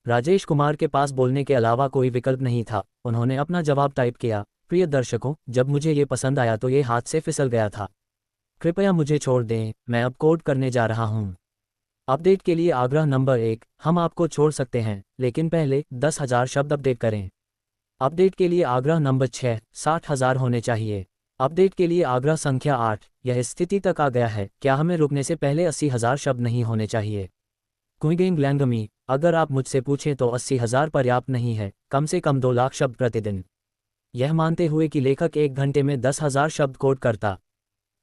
राजेश कुमार के पास बोलने के अलावा कोई विकल्प नहीं था। उन्होंने अपना जवाब टाइप किया। प्रिय दर्शकों, जब मुझे ये पसंद आया तो ये हाथ से फिसल गया था। कृपया मुझे छोड़ दें, मैं अब कोड करने जा रहा हूँ। अपडेट के लिए आग्रह नंबर 1। हम आपको छोड़ सकते हैं, लेकिन पहले 10,000 शब्द अपडेट करें। अपडेट के लिए आग्रह नंबर 6। 60,000 होने चाहिए। अपडेट के लिए आग्रह संख्या 8। यह स्थिति तक आ गया है, क्या हमें रुकने से पहले 80,000 शब्द नहीं होने चाहिए? क्विगेन ग्लैंगमी। अगर आप मुझसे पूछें तो 80,000 पर्याप्त नहीं है, कम से कम 2 लाख शब्द प्रतिदिन। यह मानते हुए कि लेखक एक घंटे में 10,000 शब्द कोड करता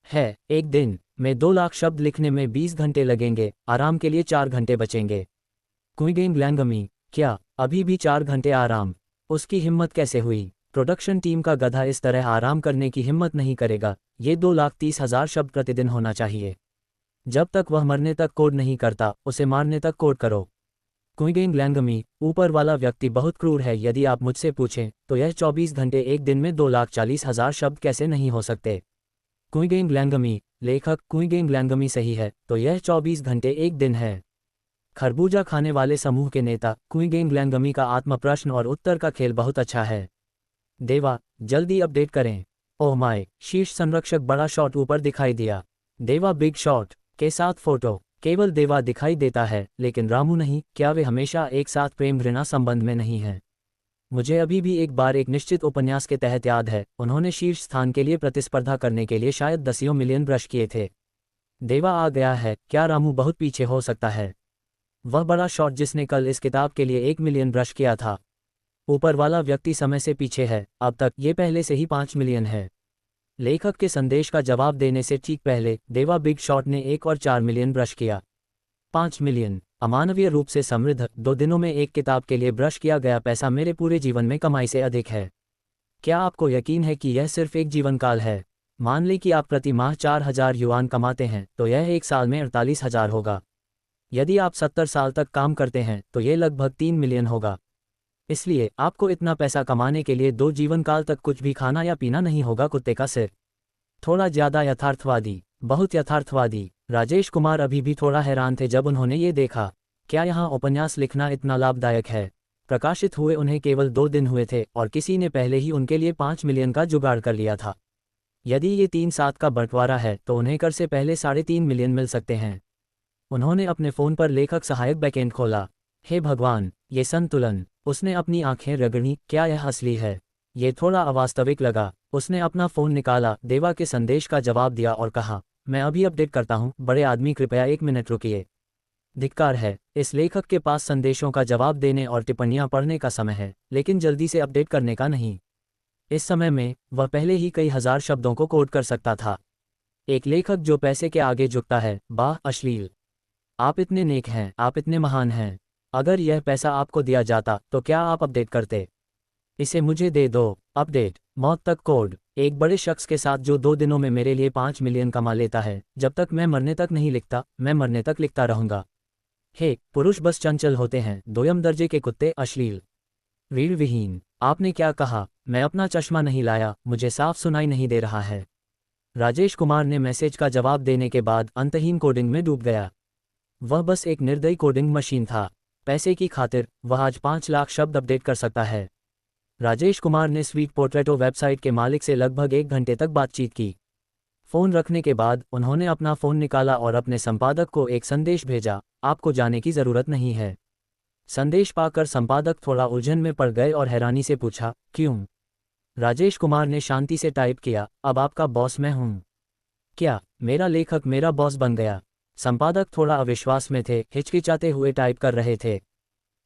है। एक दिन में 2 लाख शब्द लिखने में 20 घंटे लगेंगे, आराम के लिए 4 घंटे बचेंगे। क्विगेन ग्लैंगमी। क्या अभी भी 4 घंटे आराम? उसकी हिम्मत कैसे हुई? प्रोडक्शन टीम का गधा इस तरह आराम करने की हिम्मत नहीं करेगा। ये 2,30,000 शब्द प्रतिदिन होना चाहिए। जब तक वह मरने तक कोड नहीं करता, उसे मारने तक कोड करो। क्विगेन ग्लैंगमी, ऊपर वाला व्यक्ति बहुत क्रूर है। यदि आप मुझसे पूछें तो यह 24 घंटे एक दिन में 2,40,000 शब्द कैसे नहीं हो सकते। क्विगेन ग्लैंगमी, लेखक क्विगेन ग्लैंगमी सही है, तो यह 24 घंटे एक दिन है। खरबूजा खाने वाले समूह के नेता क्विगेन ग्लैंगमी का आत्म प्रश्न और उत्तर का खेल बहुत अच्छा है। देवा, जल्दी अपडेट करें। ओह माय, शीर्ष संरक्षक बड़ा शॉट ऊपर दिखाई दिया। देवा बिग शॉट के साथ फोटो। केवल देवा दिखाई देता है, लेकिन रामू नहीं। क्या वे हमेशा एक साथ प्रेम घृणा संबंध में नहीं हैं? मुझे अभी भी एक बार एक निश्चित उपन्यास के तहत याद है, उन्होंने शीर्ष स्थान के लिए प्रतिस्पर्धा करने के लिए शायद दसियों मिलियन ब्रश किए थे। देवा आ गया है। क्या रामू बहुत पीछे हो सकता है? वह बड़ा शॉट जिसने कल इस किताब के लिए 1 मिलियन ब्रश किया था। ऊपर वाला व्यक्ति समय से पीछे है। अब तक ये पहले से ही 5 मिलियन है। लेखक के संदेश का जवाब देने से ठीक पहले देवा बिग शॉट ने 1 और 4 मिलियन ब्रश किया। 5 मिलियन। अमानवीय रूप से समृद्ध। 2 दिनों में एक किताब के लिए ब्रश किया गया पैसा मेरे पूरे जीवन में कमाई से अधिक है। क्या आपको यकीन है कि यह सिर्फ एक जीवन काल है? मान लें कि आप प्रति माह 4,000 युआन कमाते हैं, तो यह एक साल में 48,000 होगा। यदि आप 70 साल तक काम करते हैं तो यह लगभग 3 मिलियन होगा। इसलिए आपको इतना पैसा कमाने के लिए 2 जीवन काल तक कुछ भी खाना या पीना नहीं होगा। कुत्ते का सिर। थोड़ा ज्यादा यथार्थवादी, बहुत यथार्थवादी। राजेश कुमार अभी भी थोड़ा हैरान थे जब उन्होंने ये देखा। क्या यहाँ उपन्यास लिखना इतना लाभदायक है? प्रकाशित हुए उन्हें केवल 2 दिन हुए थे और किसी ने पहले ही उनके लिए 5 मिलियन का जुगाड़ कर लिया था। यदि ये 3/7 का बंटवारा है तो उन्हें कर से पहले 3.5 मिलियन मिल सकते हैं। उन्होंने अपने फ़ोन पर लेखक सहायक बैकएंड खोला। हे भगवान, ये संतुलन! उसने अपनी आंखें रगड़ी। क्या यह असली है? ये थोड़ा अवास्तविक लगा। उसने अपना फ़ोन निकाला, देवा के संदेश का जवाब दिया और कहा, मैं अभी अपडेट करता हूँ। बड़े आदमी, कृपया 1 मिनट रुकिए। धिक्कार है, इस लेखक के पास संदेशों का जवाब देने और टिप्पणियां पढ़ने का समय है, लेकिन जल्दी से अपडेट करने का नहीं। इस समय में वह पहले ही कई हजार शब्दों को कोड कर सकता था। एक लेखक जो पैसे के आगे झुकता है। वाह, अश्लील! आप इतने नेक हैं, आप इतने महान हैं। अगर यह पैसा आपको दिया जाता तो क्या आप अपडेट करते? इसे मुझे दे दो। अपडेट, मौत तक कोड। एक बड़े शख्स के साथ जो 2 दिनों में मेरे लिए 5 मिलियन कमा लेता है। जब तक मैं मरने तक नहीं लिखता, मैं मरने तक लिखता रहूंगा। हे, पुरुष बस चंचल होते हैं। 2ym दर्जे के कुत्ते। अश्लील, रीढ़ विहीन। आपने क्या कहा? मैं अपना चश्मा नहीं लाया, मुझे साफ सुनाई नहीं दे रहा है। राजेश कुमार ने मैसेज का जवाब देने के बाद अंतहीन कोडिंग में डूब गया। वह बस एक निर्दयी कोडिंग मशीन था। पैसे की खातिर वह आज 5 लाख शब्द अपडेट कर सकता है। राजेश कुमार ने स्वीट पोर्ट्रेटो वेबसाइट के मालिक से लगभग 1 घंटे तक बातचीत की। फ़ोन रखने के बाद उन्होंने अपना फ़ोन निकाला और अपने संपादक को एक संदेश भेजा, आपको जाने की ज़रूरत नहीं है। संदेश पाकर संपादक थोड़ा उलझन में पड़ गए और हैरानी से पूछा, क्यों? राजेश कुमार ने शांति से टाइप किया, अब आपका बॉस मैं हूँ। क्या मेरा लेखक मेरा बॉस बन गया? संपादक थोड़ा अविश्वास में थे, हिचकिचाते हुए टाइप कर रहे थे।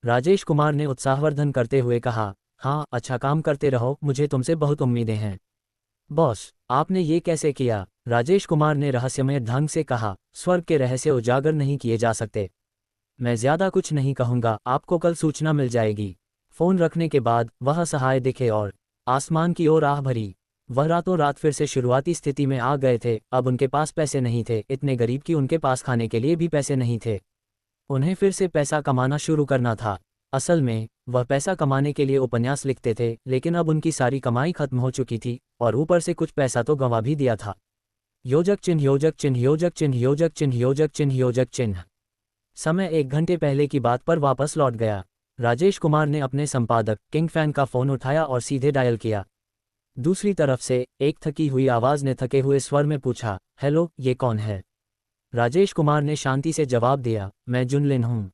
राजेश कुमार ने उत्साहवर्धन करते हुए कहा, हाँ, अच्छा काम करते रहो, मुझे तुमसे बहुत उम्मीदें हैं। बॉस, आपने ये कैसे किया? राजेश कुमार ने रहस्यमय ढंग से कहा, स्वर्ग के रहस्य उजागर नहीं किए जा सकते। मैं ज्यादा कुछ नहीं कहूँगा, आपको कल सूचना मिल जाएगी। फ़ोन रखने के बाद वह असहाय दिखे और आसमान की ओर आह भरी। वह रातों रात फिर से शुरुआती स्थिति में आ गए थे। अब उनके पास पैसे नहीं थे, इतने गरीब कि उनके पास खाने के लिए भी पैसे नहीं थे। उन्हें फिर से पैसा कमाना शुरू करना था। असल में वह पैसा कमाने के लिए उपन्यास लिखते थे, लेकिन अब उनकी सारी कमाई खत्म हो चुकी थी और ऊपर से कुछ पैसा तो गंवा भी दिया था। योजक चिन्ह, योजक चिन्ह, योजक चिन्ह, योजक चिन्ह, योजक चिन्ह, योजक चिन्ह। समय 1 घंटे पहले की बात पर वापस लौट गया। राजेश कुमार ने अपने संपादक किंग फैन का फ़ोन उठाया और सीधे डायल किया। दूसरी तरफ से एक थकी हुई आवाज़ ने थके हुए स्वर में पूछा, हेलो, ये कौन है? राजेश कुमार ने शांति से जवाब दिया, मैं जुनलिन हूँ।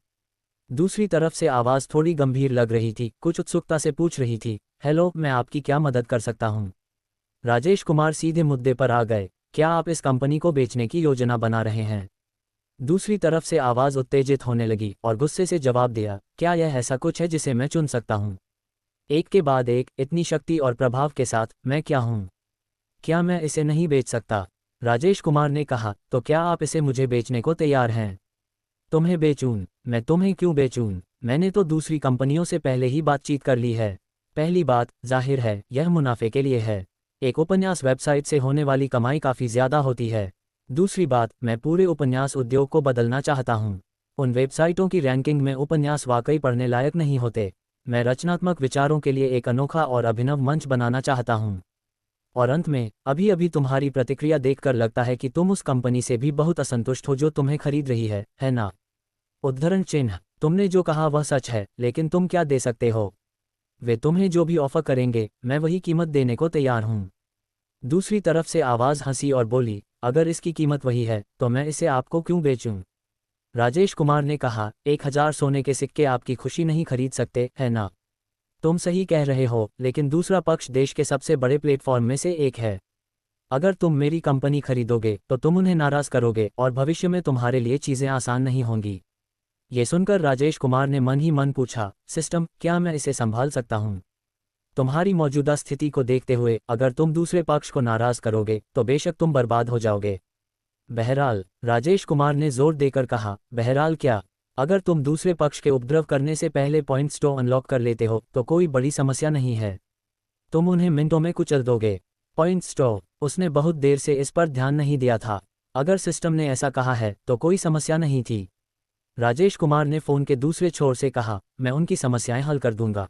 दूसरी तरफ से आवाज़ थोड़ी गंभीर लग रही थी, कुछ उत्सुकता से पूछ रही थी, हेलो, मैं आपकी क्या मदद कर सकता हूँ? राजेश कुमार सीधे मुद्दे पर आ गए, क्या आप इस कंपनी को बेचने की योजना बना रहे हैं? दूसरी तरफ से आवाज़ उत्तेजित होने लगी और गुस्से से जवाब दिया, क्या यह ऐसा कुछ है जिसे मैं चुन सकता हूँ? एक के बाद एक, इतनी शक्ति और प्रभाव के साथ, मैं क्या हूँ? क्या मैं इसे नहीं बेच सकता? राजेश कुमार ने कहा, तो क्या आप इसे मुझे बेचने को तैयार हैं? तुम्हें बेचूं? मैं तुम्हें क्यों बेचूं? मैंने तो दूसरी कंपनियों से पहले ही बातचीत कर ली है। पहली बात, जाहिर है यह मुनाफे के लिए है। एक उपन्यास वेबसाइट से होने वाली कमाई काफ़ी ज़्यादा होती है। दूसरी बात, मैं पूरे उपन्यास उद्योग को बदलना चाहता हूँ। उन वेबसाइटों की रैंकिंग में उपन्यास वाकई पढ़ने लायक नहीं होते। मैं रचनात्मक विचारों के लिए एक अनोखा और अभिनव मंच बनाना चाहता हूँ। और अंत में, अभी अभी तुम्हारी प्रतिक्रिया देखकर लगता है कि तुम उस कंपनी से भी बहुत असंतुष्ट हो जो तुम्हें खरीद रही है ना? उद्धरण चिन्ह, तुमने जो कहा वह सच है, लेकिन तुम क्या दे सकते हो? वे तुम्हें जो भी ऑफर करेंगे, मैं वही कीमत देने को तैयार हूँ। दूसरी तरफ से आवाज़ हंसी और बोली, अगर इसकी कीमत वही है, तो मैं इसे आपको क्यों बेचूं? राजेश कुमार ने कहा, 1000 सोने के सिक्के आपकी खुशी नहीं खरीद सकते, है ना? तुम सही कह रहे हो, लेकिन दूसरा पक्ष देश के सबसे बड़े प्लेटफॉर्म में से एक है। अगर तुम मेरी कंपनी खरीदोगे तो तुम उन्हें नाराज करोगे और भविष्य में तुम्हारे लिए चीज़ें आसान नहीं होंगी। ये सुनकर राजेश कुमार ने मन ही मन पूछा, सिस्टम, क्या मैं इसे संभाल सकता हूँ? तुम्हारी मौजूदा स्थिति को देखते हुए, अगर तुम दूसरे पक्ष को नाराज करोगे तो बेशक तुम बर्बाद हो जाओगे। बहरहाल, राजेश कुमार ने जोर देकर कहा, बहरहाल क्या? अगर तुम दूसरे पक्ष के उपद्रव करने से पहले पॉइंट स्टो अनलॉक कर लेते हो तो कोई बड़ी समस्या नहीं है। तुम उन्हें मिनटों में कुचल दोगे। पॉइंट स्टो, उसने बहुत देर से इस पर ध्यान नहीं दिया था। अगर सिस्टम ने ऐसा कहा है तो कोई समस्या नहीं थी। राजेश कुमार ने फ़ोन के दूसरे छोर से कहा, मैं उनकी समस्याएं हल कर दूंगा।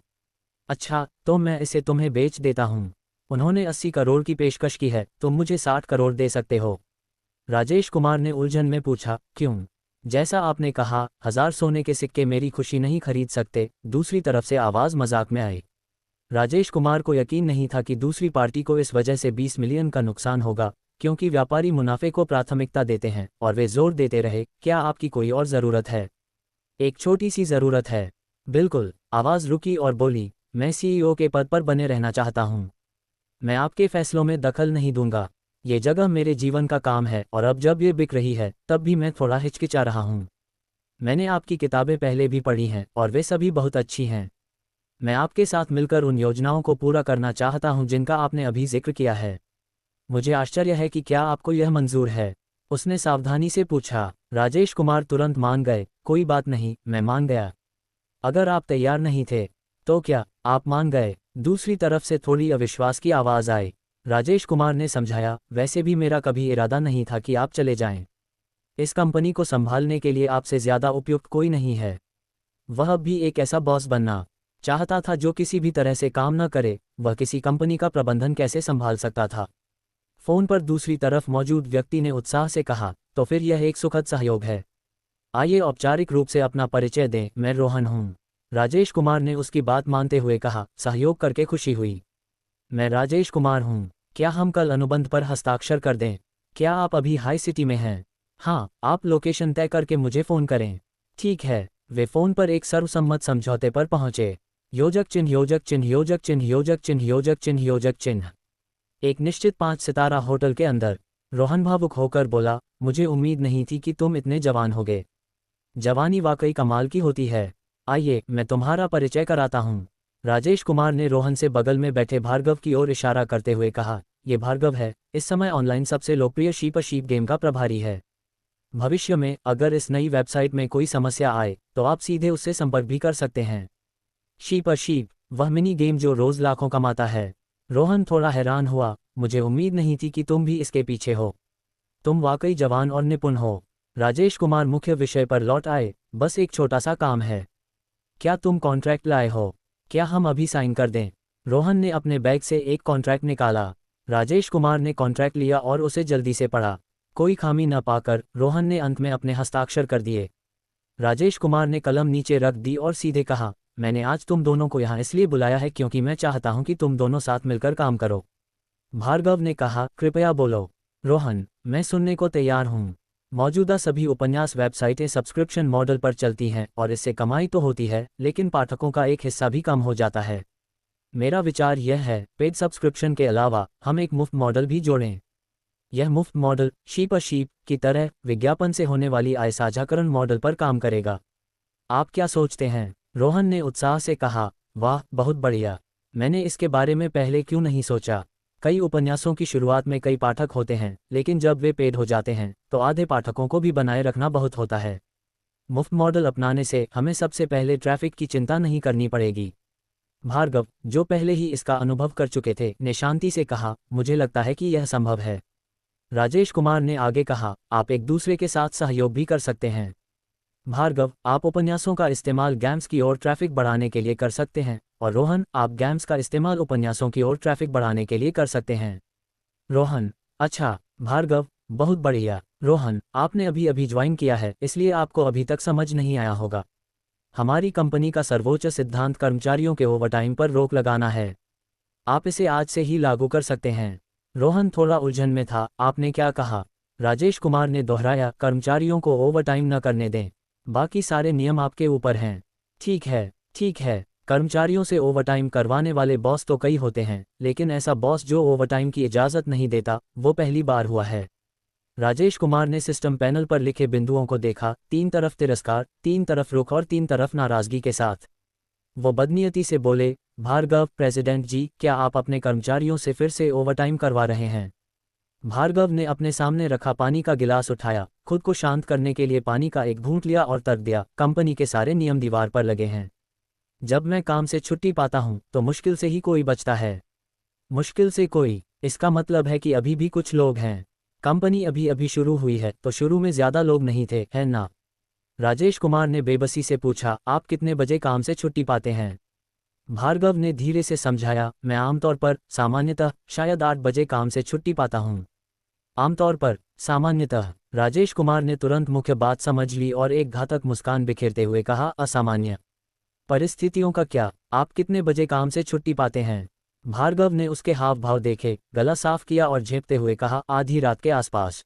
अच्छा, तो मैं इसे तुम्हें बेच देता हूँ। उन्होंने 80 करोड़ की पेशकश की है, तुम मुझे 60 करोड़ दे सकते हो। राजेश कुमार ने उलझन में पूछा, क्यों? जैसा आपने कहा, 1000 सोने के सिक्के मेरी खुशी नहीं खरीद सकते। दूसरी तरफ से आवाज़ मजाक में आई। राजेश कुमार को यकीन नहीं था कि दूसरी पार्टी को इस वजह से 20 मिलियन का नुकसान होगा, क्योंकि व्यापारी मुनाफे को प्राथमिकता देते हैं। और वे जोर देते रहे, क्या आपकी कोई और ज़रूरत है? एक छोटी सी ज़रूरत है। बिल्कुल। आवाज़ रुकी और बोली, मैं सीईओ के पद पर बने रहना चाहता हूँ। मैं आपके फैसलों में दखल नहीं दूंगा। ये जगह मेरे जीवन का काम है और अब जब ये बिक रही है तब भी मैं थोड़ा हिचकिचा रहा हूँ। मैंने आपकी किताबें पहले भी पढ़ी हैं और वे सभी बहुत अच्छी हैं। मैं आपके साथ मिलकर उन योजनाओं को पूरा करना चाहता हूं जिनका आपने अभी जिक्र किया है। मुझे आश्चर्य है कि क्या आपको यह मंजूर है? उसने सावधानी से पूछा। राजेश कुमार तुरंत मान गए, कोई बात नहीं, मैं मान गया। अगर आप तैयार नहीं थे तो क्या आप मान गए? दूसरी तरफ से थोड़ी अविश्वास की आवाज़ आई। राजेश कुमार ने समझाया, वैसे भी मेरा कभी इरादा नहीं था कि आप चले जाएं। इस कंपनी को संभालने के लिए आपसे ज़्यादा उपयुक्त कोई नहीं है। वह भी एक ऐसा बॉस बनना चाहता था जो किसी भी तरह से काम न करे। वह किसी कंपनी का प्रबंधन कैसे संभाल सकता था? फोन पर दूसरी तरफ मौजूद व्यक्ति ने उत्साह से कहा, तो फिर यह एक सुखद सहयोग है। आइए औपचारिक रूप से अपना परिचय दें, मैं रोहन हूँ। राजेश कुमार ने उसकी बात मानते हुए कहा, सहयोग करके खुशी हुई। मैं राजेश कुमार हूँ। क्या हम कल अनुबंध पर हस्ताक्षर कर दें? क्या आप अभी हाई सिटी में हैं? हाँ, आप लोकेशन तय करके मुझे फ़ोन करें। ठीक है। वे फ़ोन पर एक सर्वसम्मत समझौते पर पहुंचे। योजक चिन्ह योजक चिन्ह योजक चिन्ह योजक चिन्ह योजक चिन्ह योजक चिन्ह। एक निश्चित 5 सितारा होटल के अंदर रोहन भावुक होकर बोला, मुझे उम्मीद नहीं थी कि तुम इतने जवान होगे। जवानी वाकई कमाल की होती है। आइए, मैं तुम्हारा परिचय कराता हूँ। राजेश कुमार ने रोहन से बगल में बैठे भार्गव की ओर इशारा करते हुए कहा, ये भार्गव है, इस समय ऑनलाइन सबसे लोकप्रिय शीप गेम का प्रभारी है। भविष्य में अगर इस नई वेबसाइट में कोई समस्या आए तो आप सीधे उससे संपर्क भी कर सकते हैं। शीप, वह मिनी गेम जो रोज लाखों कमाता है। रोहन थोड़ा हैरान हुआ, मुझे उम्मीद नहीं थी कि तुम भी इसके पीछे हो। तुम वाकई जवान और निपुण हो। राजेश कुमार मुख्य विषय पर लौट आए, बस एक छोटा सा काम है। क्या तुम कॉन्ट्रैक्ट लाए हो? क्या हम अभी साइन कर दें? रोहन ने अपने बैग से एक कॉन्ट्रैक्ट निकाला। राजेश कुमार ने कॉन्ट्रैक्ट लिया और उसे जल्दी से पढ़ा। कोई खामी न पाकर रोहन ने अंत में अपने हस्ताक्षर कर दिए। राजेश कुमार ने कलम नीचे रख दी और सीधे कहा, मैंने आज तुम दोनों को यहाँ इसलिए बुलाया है क्योंकि मैं चाहता हूँ कि तुम दोनों साथ मिलकर काम करो। भार्गव ने कहा, कृपया बोलो। रोहन, मैं सुनने को तैयार हूँ। मौजूदा सभी उपन्यास वेबसाइटें सब्सक्रिप्शन मॉडल पर चलती हैं और इससे कमाई तो होती है, लेकिन पाठकों का एक हिस्सा भी कम हो जाता है। मेरा विचार यह है, पेड सब्सक्रिप्शन के अलावा हम एक मुफ्त मॉडल भी जोड़ें। यह मुफ्त मॉडल शीप की तरह विज्ञापन से होने वाली आय साझाकरण मॉडल पर काम करेगा। आप क्या सोचते हैं? रोहन ने उत्साह से कहा, वाह, बहुत बढ़िया। मैंने इसके बारे में पहले क्यों नहीं सोचा। कई उपन्यासों की शुरुआत में कई पाठक होते हैं, लेकिन जब वे पेड हो जाते हैं तो आधे पाठकों को भी बनाए रखना बहुत होता है। मुफ्त मॉडल अपनाने से हमें सबसे पहले ट्रैफिक की चिंता नहीं करनी पड़ेगी। भार्गव, जो पहले ही इसका अनुभव कर चुके थे, ने शांति से कहा, मुझे लगता है कि यह संभव है। राजेश कुमार ने आगे कहा, आप एक दूसरे के साथ सहयोग भी कर सकते हैं। भार्गव, आप उपन्यासों का इस्तेमाल गेम्स की ओर ट्रैफिक बढ़ाने के लिए कर सकते हैं, और रोहन, आप गेम्स का इस्तेमाल उपन्यासों की ओर ट्रैफिक बढ़ाने के लिए कर सकते हैं। रोहन, अच्छा। भार्गव, बहुत बढ़िया। रोहन, आपने अभी अभी ज्वाइन किया है, इसलिए आपको अभी तक समझ नहीं आया होगा। हमारी कंपनी का सर्वोच्च सिद्धांत कर्मचारियों के ओवरटाइम पर रोक लगाना है। आप इसे आज से ही लागू कर सकते हैं। रोहन थोड़ा उलझन में था, आपने क्या कहा? राजेश कुमार ने दोहराया, कर्मचारियों को ओवरटाइम न करने दें। बाकी सारे नियम आपके ऊपर हैं। ठीक है, ठीक है। कर्मचारियों से ओवरटाइम करवाने वाले बॉस तो कई होते हैं, लेकिन ऐसा बॉस जो ओवरटाइम की इजाज़त नहीं देता, वो पहली बार हुआ है। राजेश कुमार ने सिस्टम पैनल पर लिखे बिंदुओं को देखा, 3 तरफ तिरस्कार, 3 तरफ रुख और 3 तरफ नाराजगी के साथ। वो बदनीयती से बोले, भार्गव, प्रेसिडेंट जी, क्या आप अपने कर्मचारियों से फिर से ओवरटाइम करवा रहे हैं? भार्गव ने अपने सामने रखा पानी का गिलास उठाया, खुद को शांत करने के लिए पानी का एक घूंट लिया और तर्क दिया, कंपनी के सारे नियम दीवार पर लगे हैं। जब मैं काम से छुट्टी पाता हूं, तो मुश्किल से ही कोई बचता है। मुश्किल से कोई, इसका मतलब है कि अभी भी कुछ लोग हैं। कंपनी अभी अभी शुरू हुई है, तो शुरू में ज़्यादा लोग नहीं थे, है ना? राजेश कुमार ने बेबसी से पूछा, आप कितने बजे काम से छुट्टी पाते हैं? भार्गव ने धीरे से समझाया, मैं आमतौर पर, सामान्यतः, शायद 8 बजे काम से छुट्टी पाता हूँ। आमतौर पर, सामान्यतः। राजेश कुमार ने तुरंत मुख्य बात समझ ली और एक घातक मुस्कान बिखेरते हुए कहा, असामान्य परिस्थितियों का क्या? आप कितने बजे काम से छुट्टी पाते हैं? भार्गव ने उसके हाव भाव देखे, गला साफ किया और झेपते हुए कहा, आधी रात के आसपास।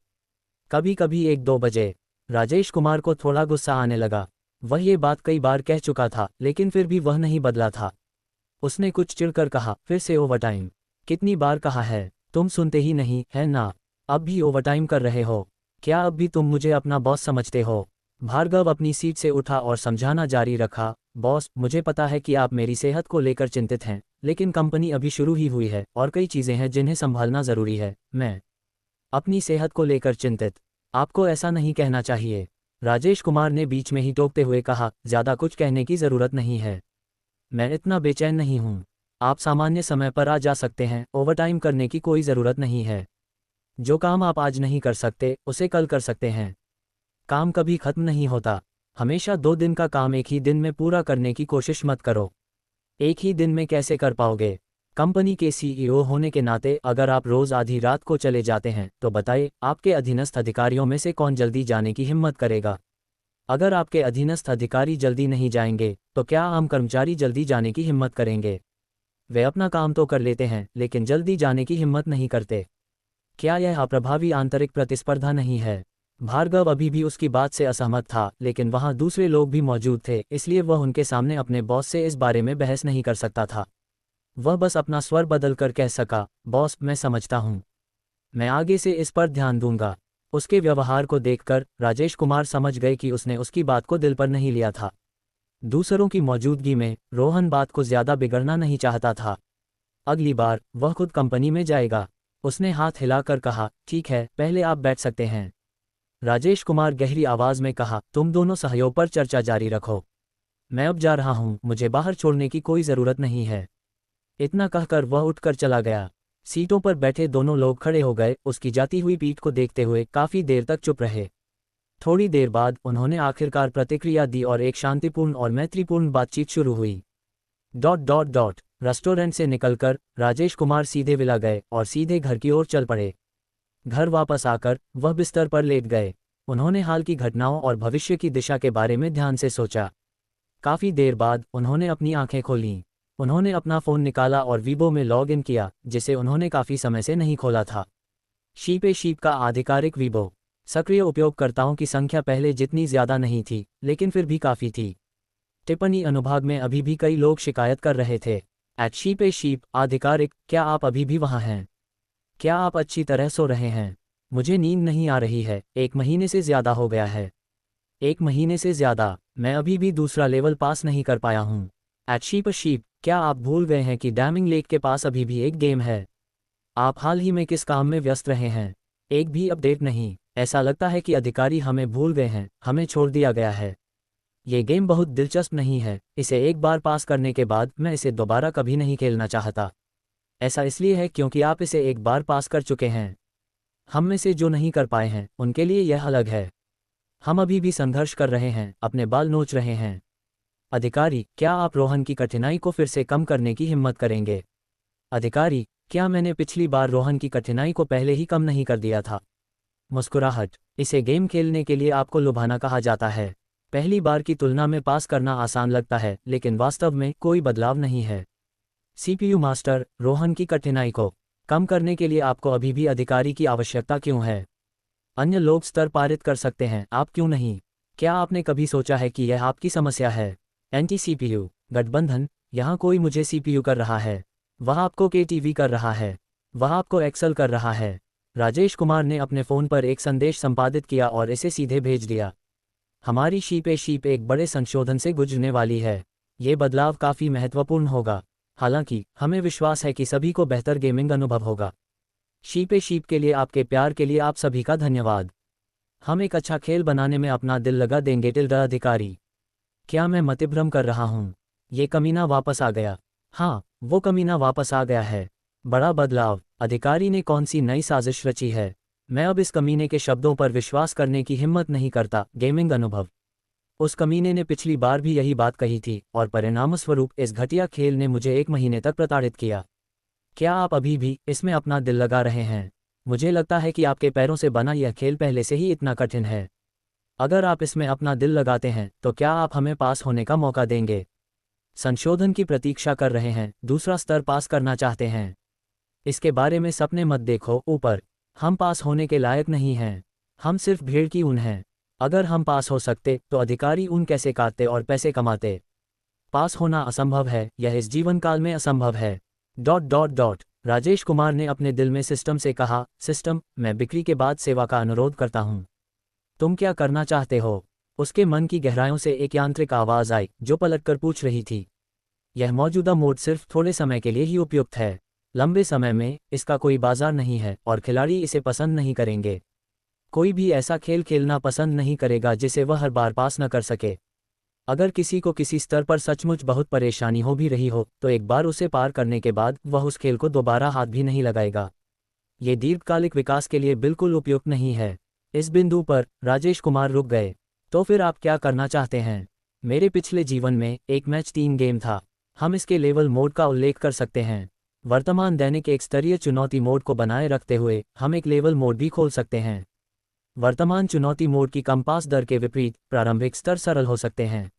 कभी कभी 1-2 बजे। राजेश कुमार को थोड़ा गुस्सा आने लगा। वह ये बात कई बार कह चुका था, लेकिन फिर भी वह नहीं बदला था। उसने कुछ चिढ़कर कहा, फिर से ओवरटाइम? कितनी बार कहा है? तुम सुनते ही नहीं, है ना? अब भी ओवरटाइम कर रहे हो? क्या अब भी तुम मुझे अपना बॉस समझते हो? भार्गव अपनी सीट से उठा और समझाना जारी रखा, बॉस, मुझे पता है कि आप मेरी सेहत को लेकर चिंतित हैं, लेकिन कंपनी अभी शुरू ही हुई है और कई चीज़ें हैं जिन्हें संभालना ज़रूरी है। मैं अपनी सेहत को लेकर चिंतित? आपको ऐसा नहीं कहना चाहिए। राजेश कुमार ने बीच में ही टोकते हुए कहा, ज़्यादा कुछ कहने की ज़रूरत नहीं है। मैं इतना बेचैन नहीं हूँ। आप सामान्य समय पर आ जा सकते हैं, ओवरटाइम करने की कोई ज़रूरत नहीं है। जो काम आप आज नहीं कर सकते, उसे कल कर सकते हैं। काम कभी खत्म नहीं होता। हमेशा 2 दिन का काम एक ही दिन में पूरा करने की कोशिश मत करो। एक ही दिन में कैसे कर पाओगे? कंपनी के सीईओ होने के नाते अगर आप रोज आधी रात को चले जाते हैं, तो बताइए, आपके अधीनस्थ अधिकारियों में से कौन जल्दी जाने की हिम्मत करेगा? अगर आपके अधीनस्थ अधिकारी जल्दी नहीं जाएंगे, तो क्या आम कर्मचारी जल्दी जाने की हिम्मत करेंगे? वे अपना काम तो कर लेते हैं, लेकिन जल्दी जाने की हिम्मत नहीं करते। क्या यह अप्रभावी आंतरिक प्रतिस्पर्धा नहीं है? भार्गव अभी भी उसकी बात से असहमत था, लेकिन वहां दूसरे लोग भी मौजूद थे, इसलिए वह उनके सामने अपने बॉस से इस बारे में बहस नहीं कर सकता था। वह बस अपना स्वर बदल कर कह सका, बॉस, मैं समझता हूँ। मैं आगे से इस पर ध्यान दूंगा। उसके व्यवहार को देखकर राजेश कुमार समझ गए कि उसने उसकी बात को दिल पर नहीं लिया था। दूसरों की मौजूदगी में रोहन बात को ज्यादा बिगड़ना नहीं चाहता था। अगली बार वह खुद कंपनी में जाएगा। उसने हाथ हिलाकर कहा, ठीक है, पहले आप बैठ सकते हैं। राजेश कुमार गहरी आवाज में कहा, तुम दोनों सहयोग पर चर्चा जारी रखो। मैं अब जा रहा हूँ, मुझे बाहर छोड़ने की कोई ज़रूरत नहीं है। इतना कहकर वह उठकर चला गया। सीटों पर बैठे दोनों लोग खड़े हो गए, उसकी जाती हुई पीठ को देखते हुए काफ़ी देर तक चुप रहे। थोड़ी देर बाद उन्होंने आखिरकार प्रतिक्रिया दी और एक शांतिपूर्ण और मैत्रीपूर्ण बातचीत शुरू हुई। रेस्टोरेंट से निकलकर राजेश कुमार सीधे विला गए और सीधे घर की ओर चल पड़े। घर वापस आकर वह बिस्तर पर लेट गए। उन्होंने हाल की घटनाओं और भविष्य की दिशा के बारे में ध्यान से सोचा। काफ़ी देर बाद उन्होंने अपनी आंखें खोलीं। उन्होंने अपना फ़ोन निकाला और वीबो में लॉग इन किया, जिसे उन्होंने काफ़ी समय से नहीं खोला था। शीप का आधिकारिक वीबो। सक्रिय उपयोगकर्ताओं की संख्या पहले जितनी ज़्यादा नहीं थी, लेकिन फिर भी काफ़ी थी। टिप्पणी अनुभाग में अभी भी कई लोग शिकायत कर रहे थे। @शीप आधिकारिक, क्या आप अभी भी वहाँ हैं? क्या आप अच्छी तरह सो रहे हैं? मुझे नींद नहीं आ रही है, 1 महीने से ज़्यादा हो गया है। 1 महीने से ज़्यादा, मैं अभी भी दूसरा लेवल पास नहीं कर पाया हूँ। @शीप, क्या आप भूल गए हैं कि डैमिंग लेक के पास अभी भी एक गेम है? आप हाल ही में किस काम में व्यस्त रहे हैं? एक भी अपडेट नहीं। ऐसा लगता है कि अधिकारी हमें भूल गए हैं, हमें छोड़ दिया गया है। ये गेम बहुत दिलचस्प नहीं है, इसे एक बार पास करने के बाद मैं इसे दोबारा कभी नहीं खेलना चाहता। ऐसा इसलिए है क्योंकि आप इसे एक बार पास कर चुके हैं। हम में से जो नहीं कर पाए हैं उनके लिए यह अलग है। हम अभी भी संघर्ष कर रहे हैं, अपने बाल नोच रहे हैं। अधिकारी, क्या आप रोहन की कठिनाई को फिर से कम करने की हिम्मत करेंगे? अधिकारी, क्या मैंने पिछली बार रोहन की कठिनाई को पहले ही कम नहीं कर दिया था? मुस्कुराहट, इसे गेम खेलने के लिए आपको लुभाना कहा जाता है। पहली बार की तुलना में पास करना आसान लगता है, लेकिन वास्तव में कोई बदलाव नहीं है। सीपीयू मास्टर, रोहन की कठिनाई को कम करने के लिए आपको अभी भी अधिकारी की आवश्यकता क्यों है? अन्य लोग स्तर पारित कर सकते हैं, आप क्यों नहीं? क्या आपने कभी सोचा है कि यह आपकी समस्या है? एंटी सीपीयू गठबंधन, यहाँ कोई मुझे सीपीयू कर रहा है, वह आपको केटीवी कर रहा है, वह आपको एक्सेल कर रहा है। राजेश कुमार ने अपने फ़ोन पर एक संदेश संपादित किया और इसे सीधे भेज दिया। हमारी शीप एक बड़े संशोधन से गुजरने वाली है। ये बदलाव काफ़ी महत्वपूर्ण होगा। हालांकि हमें विश्वास है कि सभी को बेहतर गेमिंग अनुभव होगा। शीप के लिए आपके प्यार के लिए आप सभी का धन्यवाद। हम एक अच्छा खेल बनाने में अपना दिल लगा देंगे। टिल्डा अधिकारी, क्या मैं मतिभ्रम कर रहा हूँ? ये कमीना वापस आ गया। हाँ, वो कमीना वापस आ गया है। बड़ा बदलाव। अधिकारी ने कौन सी नई साजिश रची है? मैं अब इस कमीने के शब्दों पर विश्वास करने की हिम्मत नहीं करता। गेमिंग अनुभव। उस कमीने ने पिछली बार भी यही बात कही थी और परिणामस्वरूप इस घटिया खेल ने मुझे 1 महीने तक प्रताड़ित किया। क्या आप अभी भी इसमें अपना दिल लगा रहे हैं? मुझे लगता है कि आपके पैरों से बना यह खेल पहले से ही इतना कठिन है। अगर आप इसमें अपना दिल लगाते हैं तो क्या आप हमें पास होने का मौका देंगे? संशोधन की प्रतीक्षा कर रहे हैं, दूसरा स्तर पास करना चाहते हैं। इसके बारे में सपने मत देखो। ऊपर, हम पास होने के लायक नहीं हैं। हम सिर्फ भीड़ की ऊन हैं। अगर हम पास हो सकते तो अधिकारी ऊन कैसे काटते और पैसे कमाते? पास होना असंभव है, यह इस जीवन काल में असंभव है। ... राजेश कुमार ने अपने दिल में सिस्टम से कहा, सिस्टम, मैं बिक्री के बाद सेवा का अनुरोध करता हूँ। तुम क्या करना चाहते हो? उसके मन की गहराइयों से एक यांत्रिक आवाज़ आई जो पलटकर पूछ रही थी। यह मौजूदा मोड सिर्फ थोड़े समय के लिए ही उपयुक्त है। लंबे समय में इसका कोई बाजार नहीं है और खिलाड़ी इसे पसंद नहीं करेंगे। कोई भी ऐसा खेल खेलना पसंद नहीं करेगा जिसे वह हर बार पास न कर सके। अगर किसी को किसी स्तर पर सचमुच बहुत परेशानी हो भी रही हो तो एक बार उसे पार करने के बाद वह उस खेल को दोबारा हाथ भी नहीं लगाएगा। ये दीर्घकालिक विकास के लिए बिल्कुल उपयुक्त नहीं है। इस बिंदु पर राजेश कुमार रुक गए। तो फिर आप क्या करना चाहते हैं? मेरे पिछले जीवन में एक मैच 3 गेम था। हम इसके लेवल मोड का उल्लेख कर सकते हैं। वर्तमान दैनिक एक स्तरीय चुनौती मोड को बनाए रखते हुए हम एक लेवल मोड भी खोल सकते हैं। वर्तमान चुनौती मोड की कम पास दर के विपरीत प्रारंभिक स्तर सरल हो सकते हैं।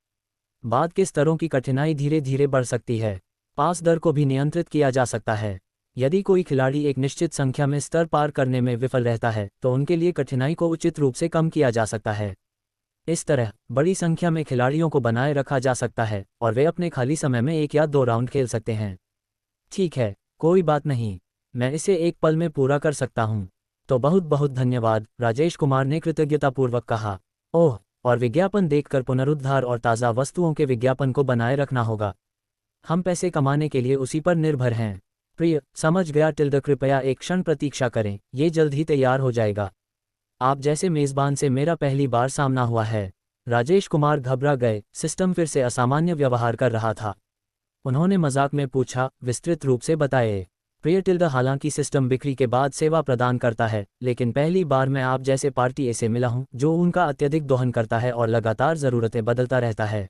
बाद के स्तरों की कठिनाई धीरे धीरे बढ़ सकती है। पास दर को भी नियंत्रित किया जा सकता है। यदि कोई खिलाड़ी एक निश्चित संख्या में स्तर पार करने में विफल रहता है तो उनके लिए कठिनाई को उचित रूप से कम किया जा सकता है। इस तरह बड़ी संख्या में खिलाड़ियों को बनाए रखा जा सकता है और वे अपने खाली समय में 1 या 2 राउंड खेल सकते हैं। ठीक है, कोई बात नहीं, मैं इसे एक पल में पूरा कर सकता हूँ। तो बहुत बहुत धन्यवाद, राजेश कुमार ने कृतज्ञतापूर्वक कहा। ओह, और विज्ञापन देखकर पुनरुद्धार और ताज़ा वस्तुओं के विज्ञापन को बनाए रखना होगा। हम पैसे कमाने के लिए उसी पर निर्भर हैं। प्रिय, समझ गया। कृपया एक क्षण प्रतीक्षा करें, ये जल्द ही तैयार हो जाएगा। आप जैसे मेज़बान से मेरा पहली बार सामना हुआ है। राजेश कुमार घबरा गए। सिस्टम फिर से असामान्य व्यवहार कर रहा था। उन्होंने मजाक में पूछा, विस्तृत रूप से बताएं। प्रिय, हालांकि सिस्टम बिक्री के बाद सेवा प्रदान करता है, लेकिन पहली बार मैं आप जैसे पार्टी से मिला हूं जो उनका अत्यधिक दोहन करता है और लगातार ज़रूरतें बदलता रहता है।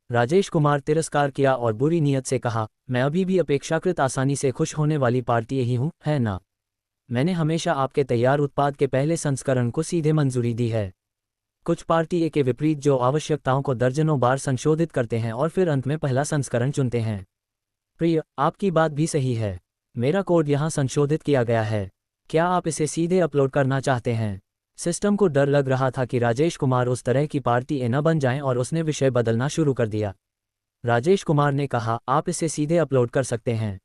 राजेश कुमार तिरस्कार किया और बुरी नीयत से कहा, मैं अभी भी अपेक्षाकृत आसानी से खुश होने वाली पार्टी ही हूँ, है ना? मैंने हमेशा आपके तैयार उत्पाद के पहले संस्करण को सीधे मंजूरी दी है। कुछ पार्टी के विपरीत जो आवश्यकताओं को दर्जनों बार संशोधित करते हैं और फिर अंत में पहला संस्करण चुनते हैं। प्रिय, आपकी बात भी सही है। मेरा कोड यहाँ संशोधित किया गया है। क्या आप इसे सीधे अपलोड करना चाहते हैं? सिस्टम को डर लग रहा था कि राजेश कुमार उस तरह की पार्टी न बन जाएं और उसने विषय बदलना शुरू कर दिया। राजेश कुमार ने कहा, आप इसे सीधे अपलोड कर सकते हैं।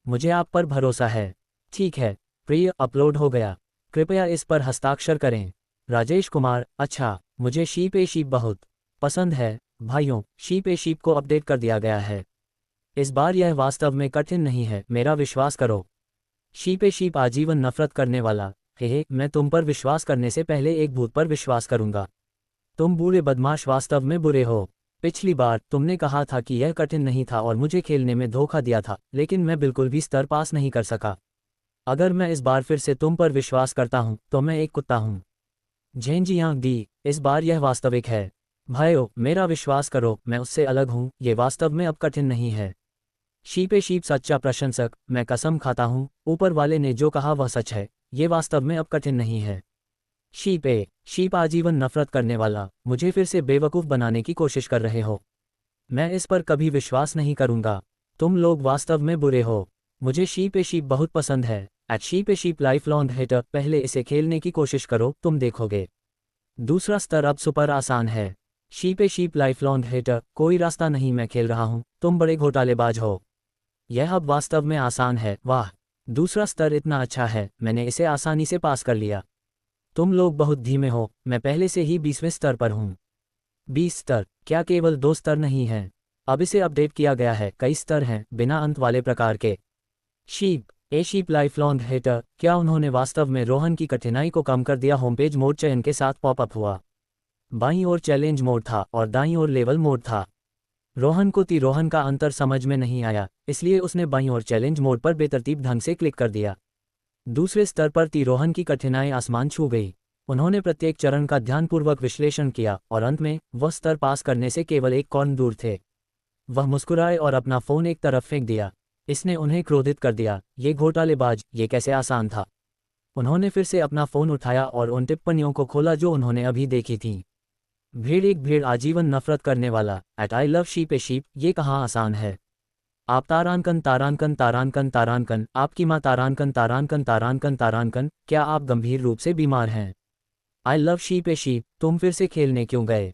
मुझे आप पर भरोसा है। ठीक है, प्रिय, अपलोड हो गया। कृपया इस पर हस्ताक्षर करें। राजेश कुमार, अच्छा, मुझे शीप बहुत पसंद है। भाइयों, शीप को अपडेट कर दिया गया है। इस बार यह वास्तव में कठिन नहीं है, मेरा विश्वास करो। शीप आजीवन नफरत करने वाला। हे, मैं तुम पर विश्वास करने से पहले एक भूत पर विश्वास करूंगा। तुम बुरे बदमाश वास्तव में बुरे हो। पिछली बार तुमने कहा था कि यह कठिन नहीं था और मुझे खेलने में धोखा दिया था, लेकिन मैं बिल्कुल भी स्तर पास नहीं कर सका। अगर मैं इस बार फिर से तुम पर विश्वास करता हूं तो मैं एक कुत्ता हूं। झेंजियांग दी, इस बार यह वास्तविक है। भाइयों, मेरा विश्वास करो, मैं उससे अलग हूं, ये वास्तव में अब कठिन नहीं है। शीपे शीप सच्चा प्रशंसक, मैं कसम खाता हूं, ऊपर वाले ने जो कहा वह सच है, ये वास्तव में अब कठिन नहीं है। शीपे शीप आजीवन नफरत करने वाला, मुझे फिर से बेवकूफ़ बनाने की कोशिश कर रहे हो। मैं इस पर कभी विश्वास नहीं करूंगा। तुम लोग वास्तव में बुरे हो। मुझे शीपे शीप बहुत पसंद है। एट शीपे शीप लाइफ लॉन्ग हेटर, पहले इसे खेलने की कोशिश करो, तुम देखोगे। दूसरा स्तर अब सुपर आसान है। शीपे शीप लाइफ लॉन्ग हेटर, कोई रास्ता नहीं, मैं खेल रहा हूं, तुम बड़े घोटालेबाज हो। यह अब वास्तव में आसान है, वाह। दूसरा स्तर इतना अच्छा है, मैंने इसे आसानी से पास कर लिया। तुम लोग बहुत धीमे हो, मैं पहले से ही 20वें स्तर पर हूँ। 20 स्तर, क्या केवल 2 स्तर नहीं हैं? अब इसे अपडेट किया गया है, कई स्तर हैं, बिना अंत वाले प्रकार के। Sheep a sheep life long hater, क्या उन्होंने वास्तव में रोहन की कठिनाई को कम कर दिया? होमपेज मोड चयन के साथ पॉपअप हुआ। बाईं ओर चैलेंज मोड था और दाईं ओर लेवल मोड था। रोहन को रोहन का अंतर समझ में नहीं आया, इसलिए उसने बाईं ओर चैलेंज मोड पर बेतरतीब ढंग से क्लिक कर दिया। दूसरे स्तर पर रोहन की कठिनाई आसमान छू गई। उन्होंने प्रत्येक चरण का ध्यानपूर्वक विश्लेषण किया और अंत में वह स्तर पास करने से केवल एक कॉर्न दूर थे। वह मुस्कुराए और अपना फ़ोन एक तरफ फेंक दिया। इसने उन्हें क्रोधित कर दिया, ये घोटालेबाज, ये कैसे आसान था। उन्होंने फिर से अपना फ़ोन उठाया और उन टिप्पणियों को खोला जो उन्होंने अभी देखी थीं। भीड़ एक भीड़ आजीवन नफरत करने वाला, at I love sheep a sheep, ये कहाँ आसान है। आप तारांकन तारांकन तारांकन तारांकन, आपकी माँ तारांकन तारांकन तारांकन तारांकन, क्या आप गंभीर रूप से बीमार हैं? I love sheep a sheep, तुम फिर से खेलने क्यों गए?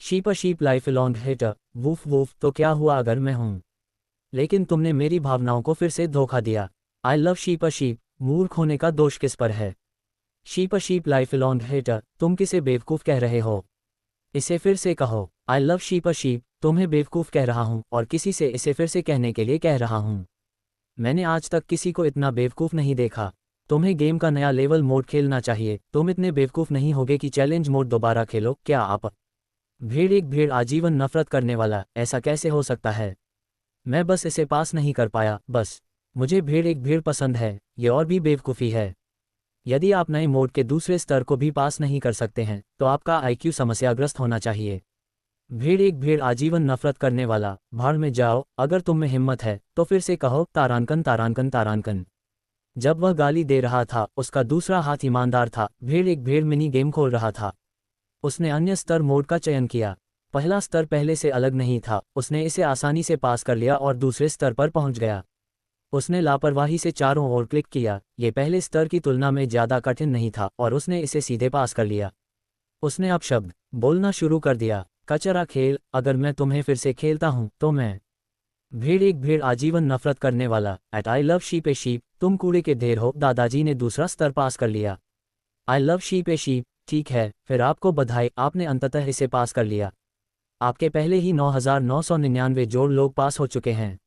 Sheep a sheep life long hater, woof woof, तो क्या हुआ अगर मैं हूं? लेकिन तुमने मेरी भावनाओं को फिर से धोखा दिया। I love sheep a sheep, मूर्ख होने का दोष किस पर है? Sheep a sheep life long hater, तुम किसे बेवकूफ़ कह रहे हो? इसे फिर से कहो। आई लव शीप अ शीप, तुम्हें बेवकूफ़ कह रहा हूं और किसी से इसे फिर से कहने के लिए कह रहा हूं। मैंने आज तक किसी को इतना बेवकूफ़ नहीं देखा। तुम्हें गेम का नया लेवल मोड खेलना चाहिए, तुम इतने बेवकूफ़ नहीं होगे कि चैलेंज मोड दोबारा खेलो, क्या आप? भीड़ एक भीड़ आजीवन नफरत करने वाला, ऐसा कैसे हो सकता है? मैं बस इसे पास नहीं कर पाया, बस। मुझे भीड़ एक भीड़ पसंद है, ये और भी बेवकूफ़ी है। यदि आप नए मोड के दूसरे स्तर को भी पास नहीं कर सकते हैं तो आपका आईक्यू समस्याग्रस्त होना चाहिए। भीड़ एक भीड़ आजीवन नफरत करने वाला, भाड़ में जाओ। अगर तुम में हिम्मत है तो फिर से कहो तारांकन तारांकन तारांकन। जब वह गाली दे रहा था उसका दूसरा हाथ ईमानदार था। भीड़ एक भीड़ मिनी गेम खोल रहा था। उसने अन्य स्तर मोड का चयन किया। पहला स्तर पहले से अलग नहीं था, उसने इसे आसानी से पास कर लिया और दूसरे स्तर पर पहुंच गया। उसने लापरवाही से चारों ओर क्लिक किया, ये पहले स्तर की तुलना में ज़्यादा कठिन नहीं था और उसने इसे सीधे पास कर लिया। उसने अपशब्द बोलना शुरू कर दिया, कचरा खेल, अगर मैं तुम्हें फिर से खेलता हूं तो मैं। भीड़ एक भीड़ आजीवन नफरत करने वाला, at I love sheep a sheep, तुम कूड़े के ढेर हो। दादाजी ने दूसरा स्तर पास कर लिया। आई लव शीप ए शीप, ठीक है, फिर आपको बधाई, आपने अंततः इसे पास कर लिया। आपके पहले ही 9,999 जोड़ लोग पास हो चुके हैं।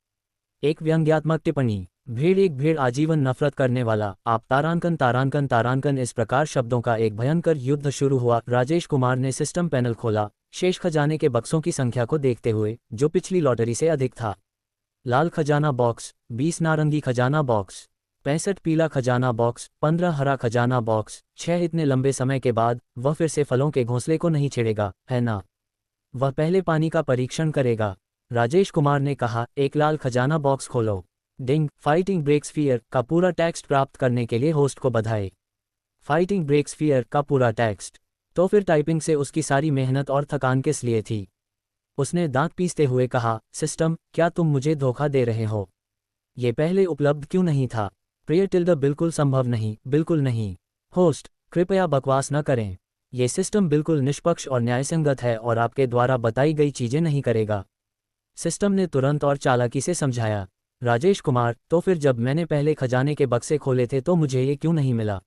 एक व्यंग्यात्मक टिप्पणी, भीड़ एक भीड़ आजीवन नफरत करने वाला, आप तारांकन तारांकन तारांकन। इस प्रकार शब्दों का एक भयंकर युद्ध शुरू हुआ। राजेश कुमार ने सिस्टम पैनल खोला, शेष खजाने के बक्सों की संख्या को देखते हुए, जो पिछली लॉटरी से अधिक था। लाल खजाना बॉक्स, 20 नारंगी खजाना बॉक्स, 65 पीला खजाना बॉक्स, 15 हरा खजाना बॉक्स, 6। इतने लंबे समय के बाद वह फिर से फलों के घोंसले को नहीं छेड़ेगा, है ना? वह पहले पानी का परीक्षण करेगा। राजेश कुमार ने कहा, एक लाल खजाना बॉक्स खोलो। डिंग, फाइटिंग ब्रेक्स फियर का पूरा टेक्स्ट प्राप्त करने के लिए होस्ट को बधाई। फाइटिंग ब्रेक्स फियर का पूरा टेक्स्ट। तो फिर टाइपिंग से उसकी सारी मेहनत और थकान किस लिए थी? उसने दांत पीसते हुए कहा, सिस्टम, क्या तुम मुझे धोखा दे रहे हो? ये पहले उपलब्ध क्यों नहीं था? प्रिय टिल्डा, बिल्कुल संभव नहीं, बिल्कुल नहीं। होस्ट, कृपया बकवास न करें। ये सिस्टम बिल्कुल निष्पक्ष और न्यायसंगत है और आपके द्वारा बताई गई चीज़ें नहीं करेगा। सिस्टम ने तुरंत और चालाकी से समझाया। राजेश कुमार, तो फिर जब मैंने पहले खजाने के बक्से खोले थे तो मुझे ये क्यों नहीं मिला?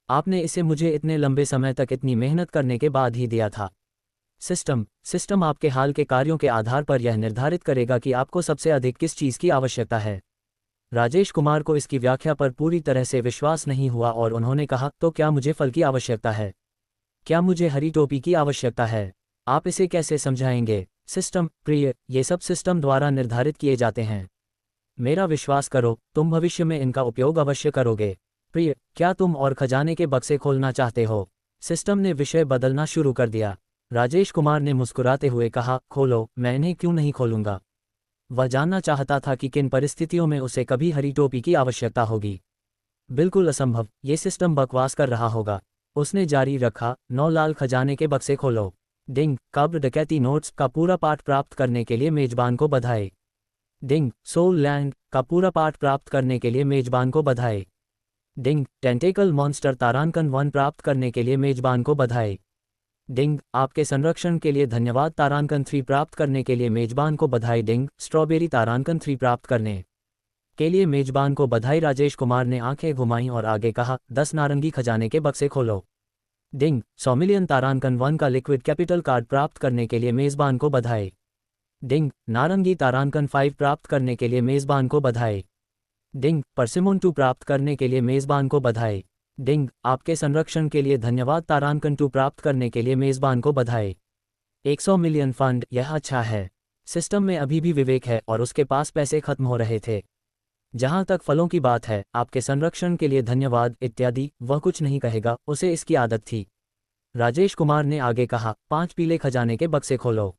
आपने इसे मुझे इतने लंबे समय तक इतनी मेहनत करने के बाद ही दिया था। सिस्टम आपके हाल के कार्यों के आधार पर यह निर्धारित करेगा कि आपको सबसे अधिक किस चीज़ की आवश्यकता है। राजेश कुमार को इसकी व्याख्या पर पूरी तरह से विश्वास नहीं हुआ और उन्होंने कहा, तो क्या मुझे फल की आवश्यकता है? क्या मुझे हरी टोपी की आवश्यकता है? आप इसे कैसे समझाएंगे? सिस्टम, प्रिय, ये सब सिस्टम द्वारा निर्धारित किए जाते हैं। मेरा विश्वास करो, तुम भविष्य में इनका उपयोग अवश्य करोगे। प्रिय, क्या तुम और खजाने के बक्से खोलना चाहते हो? सिस्टम ने विषय बदलना शुरू कर दिया। राजेश कुमार ने मुस्कुराते हुए कहा, खोलो, मैं इन्हें क्यों नहीं खोलूंगा। वह जानना चाहता था कि किन परिस्थितियों में उसे कभी हरी टोपी की आवश्यकता होगी। बिल्कुल असंभव, ये सिस्टम बकवास कर रहा होगा। उसने जारी रखा, 9 लाल खजाने के बक्से खोलो। डिंग, कब्र डकैती नोट्स का पूरा पाठ प्राप्त करने के लिए मेजबान को बधाई। डिंग, सोल लैंड का पूरा पाठ प्राप्त करने के लिए मेजबान को बधाई। डिंग, टेंटेकल मॉन्स्टर तारांकन 1 प्राप्त करने के लिए मेजबान को बधाई। डिंग, आपके संरक्षण के लिए धन्यवाद तारांकन 3 प्राप्त करने के लिए मेजबान को बधाई। डिंग, स्ट्रॉबेरी तारांकन 3 प्राप्त करने के लिए मेजबान को बधाई। राजेश कुमार ने आंखें घुमाईं और आगे कहा, 10 नारंगी खजाने के बक्से खोलो। डिंग, 100 मिलियन तारांकन 1 का लिक्विड कैपिटल कार्ड प्राप्त करने के लिए मेजबान को बधाई। डिंग, नारंगी तारांकन 5 प्राप्त करने के लिए मेजबान को बधाई। डिंग, परसिमोन 2 प्राप्त करने के लिए मेजबान को बधाई। डिंग, आपके संरक्षण के लिए धन्यवाद तारांकन 2 प्राप्त करने के लिए मेजबान को बधाई। 100 मिलियन फंड, यह अच्छा है। सिस्टम में अभी भी विवेक है और उसके पास पैसे खत्म हो रहे थे। जहां तक फलों की बात है, आपके संरक्षण के लिए धन्यवाद इत्यादि, वह कुछ नहीं कहेगा, उसे इसकी आदत थी। राजेश कुमार ने आगे कहा, 5 पीले खजाने के बक्से खोलो।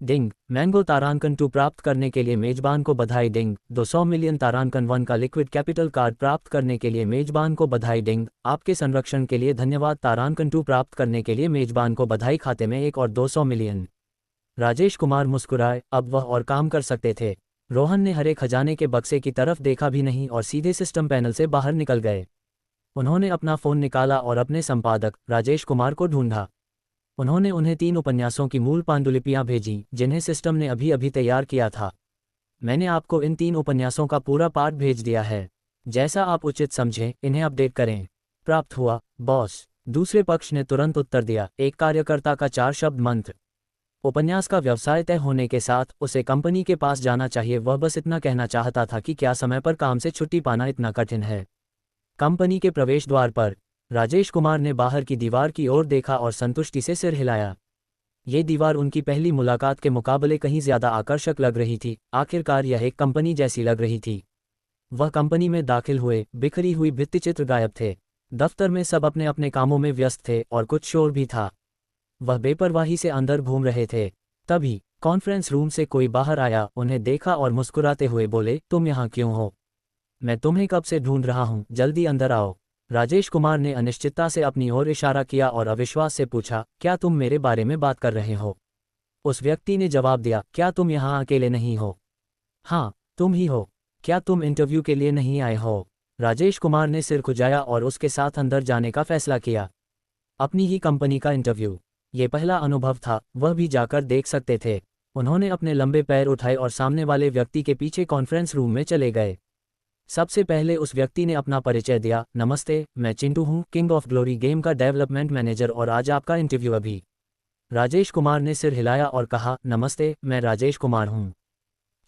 डिंग, मैंगो तारांकन 2 प्राप्त करने के लिए मेजबान को बधाई। डिंग, 200 मिलियन तारांकन 1 का लिक्विड कैपिटल कार्ड प्राप्त करने के लिए मेजबान को बधाई। डिंग, आपके संरक्षण के लिए धन्यवाद तारांकन 2 प्राप्त करने के लिए मेजबान को बधाई। खाते में 1 और 200 मिलियन। राजेश कुमार मुस्कुराए, अब वह और काम कर सकते थे। रोहन ने हरे खजाने के बक्से की तरफ देखा भी नहीं और सीधे सिस्टम पैनल से बाहर निकल गए। उन्होंने अपना फ़ोन निकाला और अपने संपादक राजेश कुमार को ढूंढा। उन्होंने उन्हें 3 उपन्यासों की मूल पांडुलिपियां भेजीं, जिन्हें सिस्टम ने अभी अभी तैयार किया था। मैंने आपको इन 3 उपन्यासों का पूरा पाठ भेज दिया है। जैसा आप उचित समझें, इन्हें अपडेट करें। प्राप्त हुआ, बॉस। दूसरे पक्ष ने तुरंत उत्तर दिया, एक कार्यकर्ता का 4 शब्द मंत्र। उपन्यास का व्यवसाय तय होने के साथ उसे कंपनी के पास जाना चाहिए। वह बस इतना कहना चाहता था कि क्या समय पर काम से छुट्टी पाना इतना कठिन है। कंपनी के प्रवेश द्वार पर राजेश कुमार ने बाहर की दीवार की ओर देखा और संतुष्टि से सिर हिलाया। ये दीवार उनकी पहली मुलाकात के मुकाबले कहीं ज्यादा आकर्षक लग रही थी। आखिरकार यह एक कंपनी जैसी लग रही थी। वह कंपनी में दाखिल हुए, बिखरी हुई भित्तिचित्र गायब थे। दफ्तर में सब अपने अपने कामों में व्यस्त थे और कुछ शोर भी था। वह बेपरवाही से अंदर घूम रहे थे। तभी कॉन्फ्रेंस रूम से कोई बाहर आया, उन्हें देखा और मुस्कुराते हुए बोले, तुम यहाँ क्यों हो? मैं तुम्हें कब से ढूंढ रहा हूँ, जल्दी अंदर आओ। राजेश कुमार ने अनिश्चितता से अपनी ओर इशारा किया और अविश्वास से पूछा, क्या तुम मेरे बारे में बात कर रहे हो? उस व्यक्ति ने जवाब दिया, क्या तुम यहाँ अकेले नहीं हो? हाँ, तुम ही हो। क्या तुम इंटरव्यू के लिए नहीं आए हो? राजेश कुमार ने सिर खुजाया और उसके साथ अंदर जाने का फैसला किया। अपनी ही कंपनी का इंटरव्यू, ये पहला अनुभव था, वह भी जाकर देख सकते थे। उन्होंने अपने लंबे पैर उठाए और सामने वाले व्यक्ति के पीछे कॉन्फ्रेंस रूम में चले गए। सबसे पहले उस व्यक्ति ने अपना परिचय दिया, नमस्ते, मैं चिंटू हूँ, किंग ऑफ ग्लोरी गेम का डेवलपमेंट मैनेजर और आज आपका इंटरव्यू अभी। राजेश कुमार ने सिर हिलाया और कहा, नमस्ते, मैं राजेश कुमार हूँ।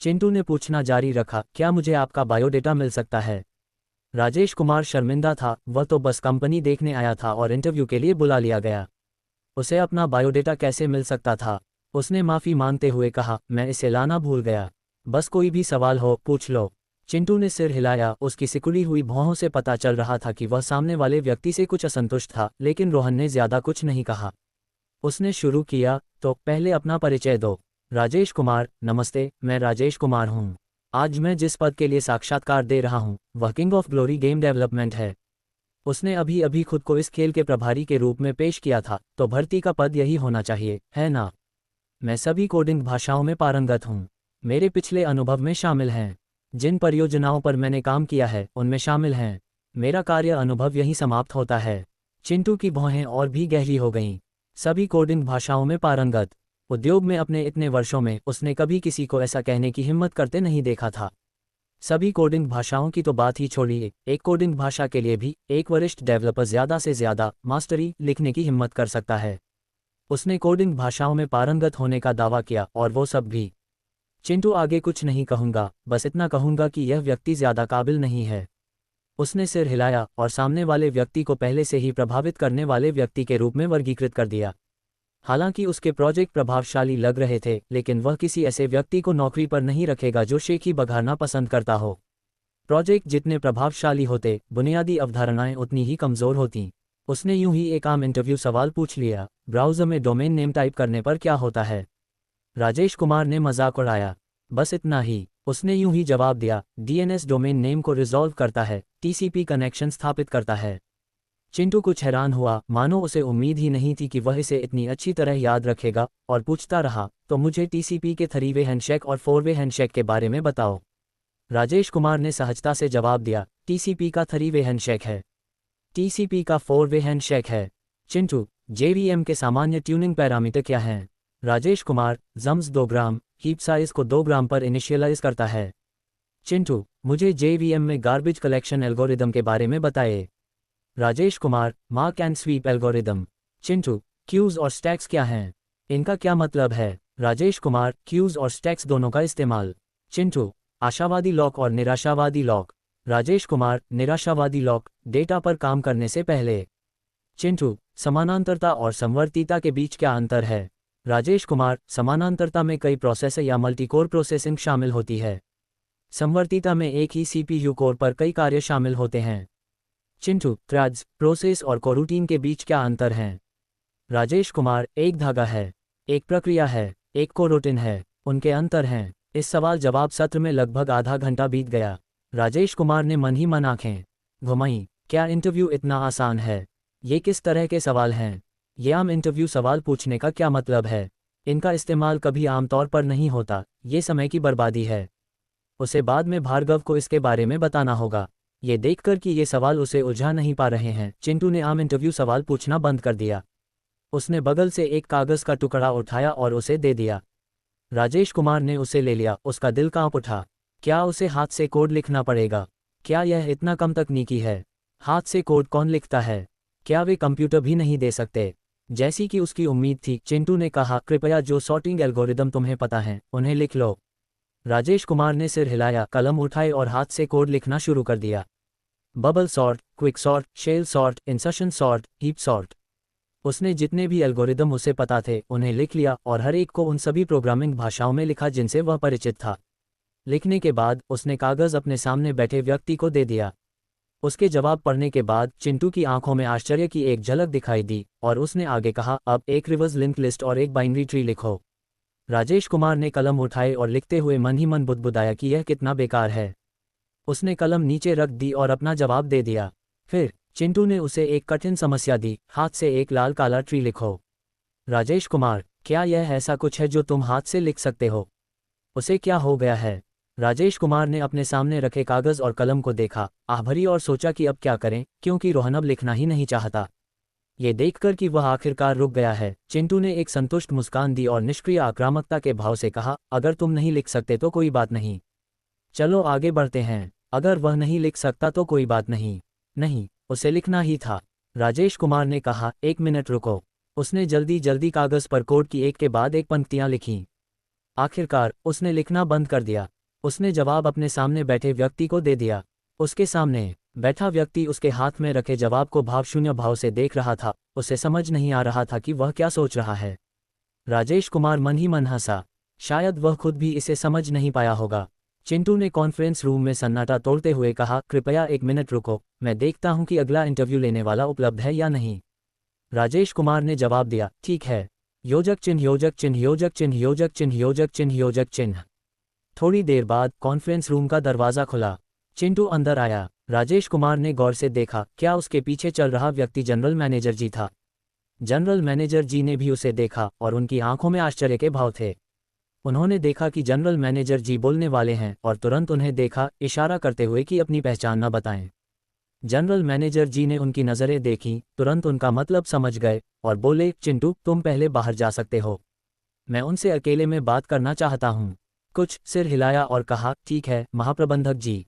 चिंटू ने पूछना जारी रखा, क्या मुझे आपका बायोडेटा मिल सकता है? राजेश कुमार शर्मिंदा था, वह तो बस कंपनी देखने आया था और इंटरव्यू के लिए बुला लिया गया। उसे अपना बायोडेटा कैसे मिल सकता था? उसने माफ़ी मांगते हुए कहा, मैं इसे लाना भूल गया। बस कोई भी सवाल हो, पूछ लो। चिंटू ने सिर हिलाया, उसकी सिकुड़ी हुई भौहों से पता चल रहा था कि वह सामने वाले व्यक्ति से कुछ असंतुष्ट था, लेकिन रोहन ने ज्यादा कुछ नहीं कहा। उसने शुरू किया, तो पहले अपना परिचय दो। राजेश कुमार, नमस्ते, मैं राजेश कुमार हूँ। आज मैं जिस पद के लिए साक्षात्कार दे रहा हूँ, वह king of glory game development है। उसने अभी अभी खुद को इस खेल के प्रभारी के रूप में पेश किया था, तो भर्ती का पद यही होना चाहिए, है ना? मैं सभी कोडिंग भाषाओं में पारंगत हूँ। मेरे पिछले अनुभव में शामिल हैं। जिन परियोजनाओं पर मैंने काम किया है, उनमें शामिल हैं। मेरा कार्य अनुभव यहीं समाप्त होता है। चिंटू की भौहें और भी गहरी हो गईं। सभी कोडिंग भाषाओं में पारंगत। उद्योग में अपने इतने वर्षों में उसने कभी किसी को ऐसा कहने की हिम्मत करते नहीं देखा था। सभी कोडिंग भाषाओं की तो बात ही छोड़िए, एक कोडिंग भाषा के लिए भी एक वरिष्ठ डेवलपर ज़्यादा से ज़्यादा मास्टरी लिखने की हिम्मत कर सकता है। उसने कोडिंग भाषाओं में पारंगत होने का दावा किया, और वो सब भी। चिंटू, आगे कुछ नहीं कहूँगा, बस इतना कहूँगा कि यह व्यक्ति ज़्यादा काबिल नहीं है। उसने सिर हिलाया और सामने वाले व्यक्ति को पहले से ही प्रभावित करने वाले व्यक्ति के रूप में वर्गीकृत कर दिया। हालांकि उसके प्रोजेक्ट प्रभावशाली लग रहे थे, लेकिन वह किसी ऐसे व्यक्ति को नौकरी पर नहीं रखेगा जो शेखी बघारना पसंद करता हो। प्रोजेक्ट जितने प्रभावशाली होते, बुनियादी अवधारणाएं उतनी ही कमज़ोर होती। उसने यूं ही एक आम इंटरव्यू सवाल पूछ लिया, ब्राउज़र में डोमेन नेम टाइप करने पर क्या होता है? राजेश कुमार ने मजाक उड़ाया, बस इतना ही। उसने यूं ही जवाब दिया, डीएनएस डोमेन नेम को रिजॉल्व करता है, टीसीपी कनेक्शन स्थापित करता है। चिंटू कुछ हैरान हुआ, मानो उसे उम्मीद ही नहीं थी कि वह इसे इतनी अच्छी तरह याद रखेगा, और पूछता रहा, तो मुझे टीसीपी के 3-वे हैंडशेक और 4-वे हैंडशेक के बारे में बताओ। राजेश कुमार ने सहजता से जवाब दिया, टीसीपी का 3-वे हैंडशेक है, टीसीपी का 4-वे हैंडशेक है। चिंटू, जेवीएम के सामान्य ट्यूनिंग पैरामीटर क्या हैं? राजेश कुमार, जम्स 2 ग्राम, हीप साइज को 2 ग्राम पर इनिशियलाइज करता है। चिंटू, मुझे जेवीएम में गार्बेज कलेक्शन एल्गोरिदम के बारे में बताइए। Rajesh Kumar, mark and sweep algorithm. Chintu, queues और स्टैक्स क्या हैं? इनका क्या मतलब है? राजेश कुमार, क्यूज और स्टैक्स दोनों का इस्तेमाल। चिंटू, आशावादी लॉक और निराशावादी लॉक। राजेश कुमार, निराशावादी लॉक, डेटा पर काम करने से पहले। चिंटू, समानांतरता और समवर्तीता के बीच क्या अंतर है? राजेश कुमार, समानांतरता में कई प्रोसेसर या मल्टीकोर प्रोसेसिंग शामिल होती है। समवर्तीता में एक ही सीपीयू कोर पर कई कार्य शामिल होते हैं। चिंटू, थ्रेड्स, प्रोसेस और कोरूटीन के बीच क्या अंतर हैं? राजेश कुमार, एक धागा है, एक प्रक्रिया है, एक कोरूटीन है, उनके अंतर हैं। इस सवाल जवाब सत्र में लगभग आधा घंटा बीत गया। राजेश कुमार ने मन ही मन आंखें घुमाईं। क्या इंटरव्यू इतना आसान है? ये किस तरह के सवाल हैं? ये आम इंटरव्यू सवाल पूछने का क्या मतलब है? इनका इस्तेमाल कभी आमतौर पर नहीं होता, ये समय की बर्बादी है। उसे बाद में भार्गव को इसके बारे में बताना होगा। ये देखकर कि ये सवाल उसे उलझा नहीं पा रहे हैं, चिंटू ने आम इंटरव्यू सवाल पूछना बंद कर दिया। उसने बगल से एक कागज़ का टुकड़ा उठाया और उसे दे दिया। राजेश कुमार ने उसे ले लिया। उसका दिल कांप उठा। क्या उसे हाथ से कोड लिखना पड़ेगा? क्या यह इतना कम तकनीकी है? हाथ से कोड कौन लिखता है? क्या वे कंप्यूटर भी नहीं दे सकते? जैसी कि उसकी उम्मीद थी, चिंटू ने कहा, कृपया जो सॉर्टिंग एल्गोरिदम तुम्हें पता है उन्हें लिख लो। राजेश कुमार ने सिर हिलाया, कलम उठाए और हाथ से कोड लिखना शुरू कर दिया। Bubble sort, quick sort, shell sort, insertion sort, heap sort. उसने जितने भी एल्गोरिदम उसे पता थे उन्हें लिख लिया और हर एक को उन सभी प्रोग्रामिंग भाषाओं में लिखा जिनसे वह परिचित था। लिखने के बाद उसने कागज़ अपने सामने बैठे व्यक्ति को दे दिया। उसके जवाब पढ़ने के बाद चिंटू की आंखों में आश्चर्य की एक झलक दिखाई दी और उसने आगे कहा, अब एक रिवर्स लिंक लिस्ट और एक बाइनरी ट्री लिखो। राजेश कुमार ने कलम उठाए और लिखते हुए मन ही मन बुदबुदाया कि यह कितना बेकार है। उसने कलम नीचे रख दी और अपना जवाब दे दिया। फिर चिंटू ने उसे एक कठिन समस्या दी, हाथ से एक लाल काला ट्री लिखो। राजेश कुमार, क्या यह ऐसा कुछ है जो तुम हाथ से लिख सकते हो? उसे क्या हो गया है? राजेश कुमार ने अपने सामने रखे कागज़ और कलम को देखा, आह भरी और सोचा कि अब क्या करें, क्योंकि रोहन अब लिखना ही नहीं चाहता। ये देखकर कि वह आखिरकार रुक गया है, चिंटू ने एक संतुष्ट मुस्कान दी और निष्क्रिय आक्रामकता के भाव से कहा, अगर तुम नहीं लिख सकते तो कोई बात नहीं, चलो आगे बढ़ते हैं। अगर वह नहीं लिख सकता तो कोई बात नहीं। नहीं, उसे लिखना ही था। राजेश कुमार ने कहा, एक मिनट रुको। उसने जल्दी जल्दी कागज़ पर कोड की एक के बाद एक पंक्तियां लिखीं। आखिरकार उसने लिखना बंद कर दिया। उसने जवाब अपने सामने बैठे व्यक्ति को दे दिया। उसके सामने बैठा व्यक्ति उसके हाथ में रखे जवाब को भावशून्य भाव से देख रहा था। उसे समझ नहीं आ रहा था कि वह क्या सोच रहा है। राजेश कुमार मन ही मन हंसा। शायद वह खुद भी इसे समझ नहीं पाया होगा। चिंटू ने कॉन्फ्रेंस रूम में सन्नाटा तोड़ते हुए कहा, कृपया एक मिनट रुको, मैं देखता हूं कि अगला इंटरव्यू लेने वाला उपलब्ध है या नहीं। राजेश कुमार ने जवाब दिया, ठीक है। योजक चिन्ह योजक चिन्ह योजक चिन्ह योजक चिन्ह योजक चिन्ह योजक चिन्ह। थोड़ी देर बाद कॉन्फ्रेंस रूम का दरवाज़ा खुला। चिंटू अंदर आया। राजेश कुमार ने गौर से देखा, क्या उसके पीछे चल रहा व्यक्ति जनरल मैनेजर जी था। जनरल मैनेजर जी ने भी उसे देखा और उनकी आंखों में आश्चर्य के भाव थे। उन्होंने देखा कि जनरल मैनेजर जी बोलने वाले हैं और तुरंत उन्हें देखा, इशारा करते हुए कि अपनी पहचान न बताएं। जनरल मैनेजर जी ने उनकी नज़रें देखीं, तुरंत उनका मतलब समझ गए और बोले, चिंटू तुम पहले बाहर जा सकते हो, मैं उनसे अकेले में बात करना चाहता हूँ। कुछ सिर हिलाया और कहा, ठीक है महाप्रबंधक जी।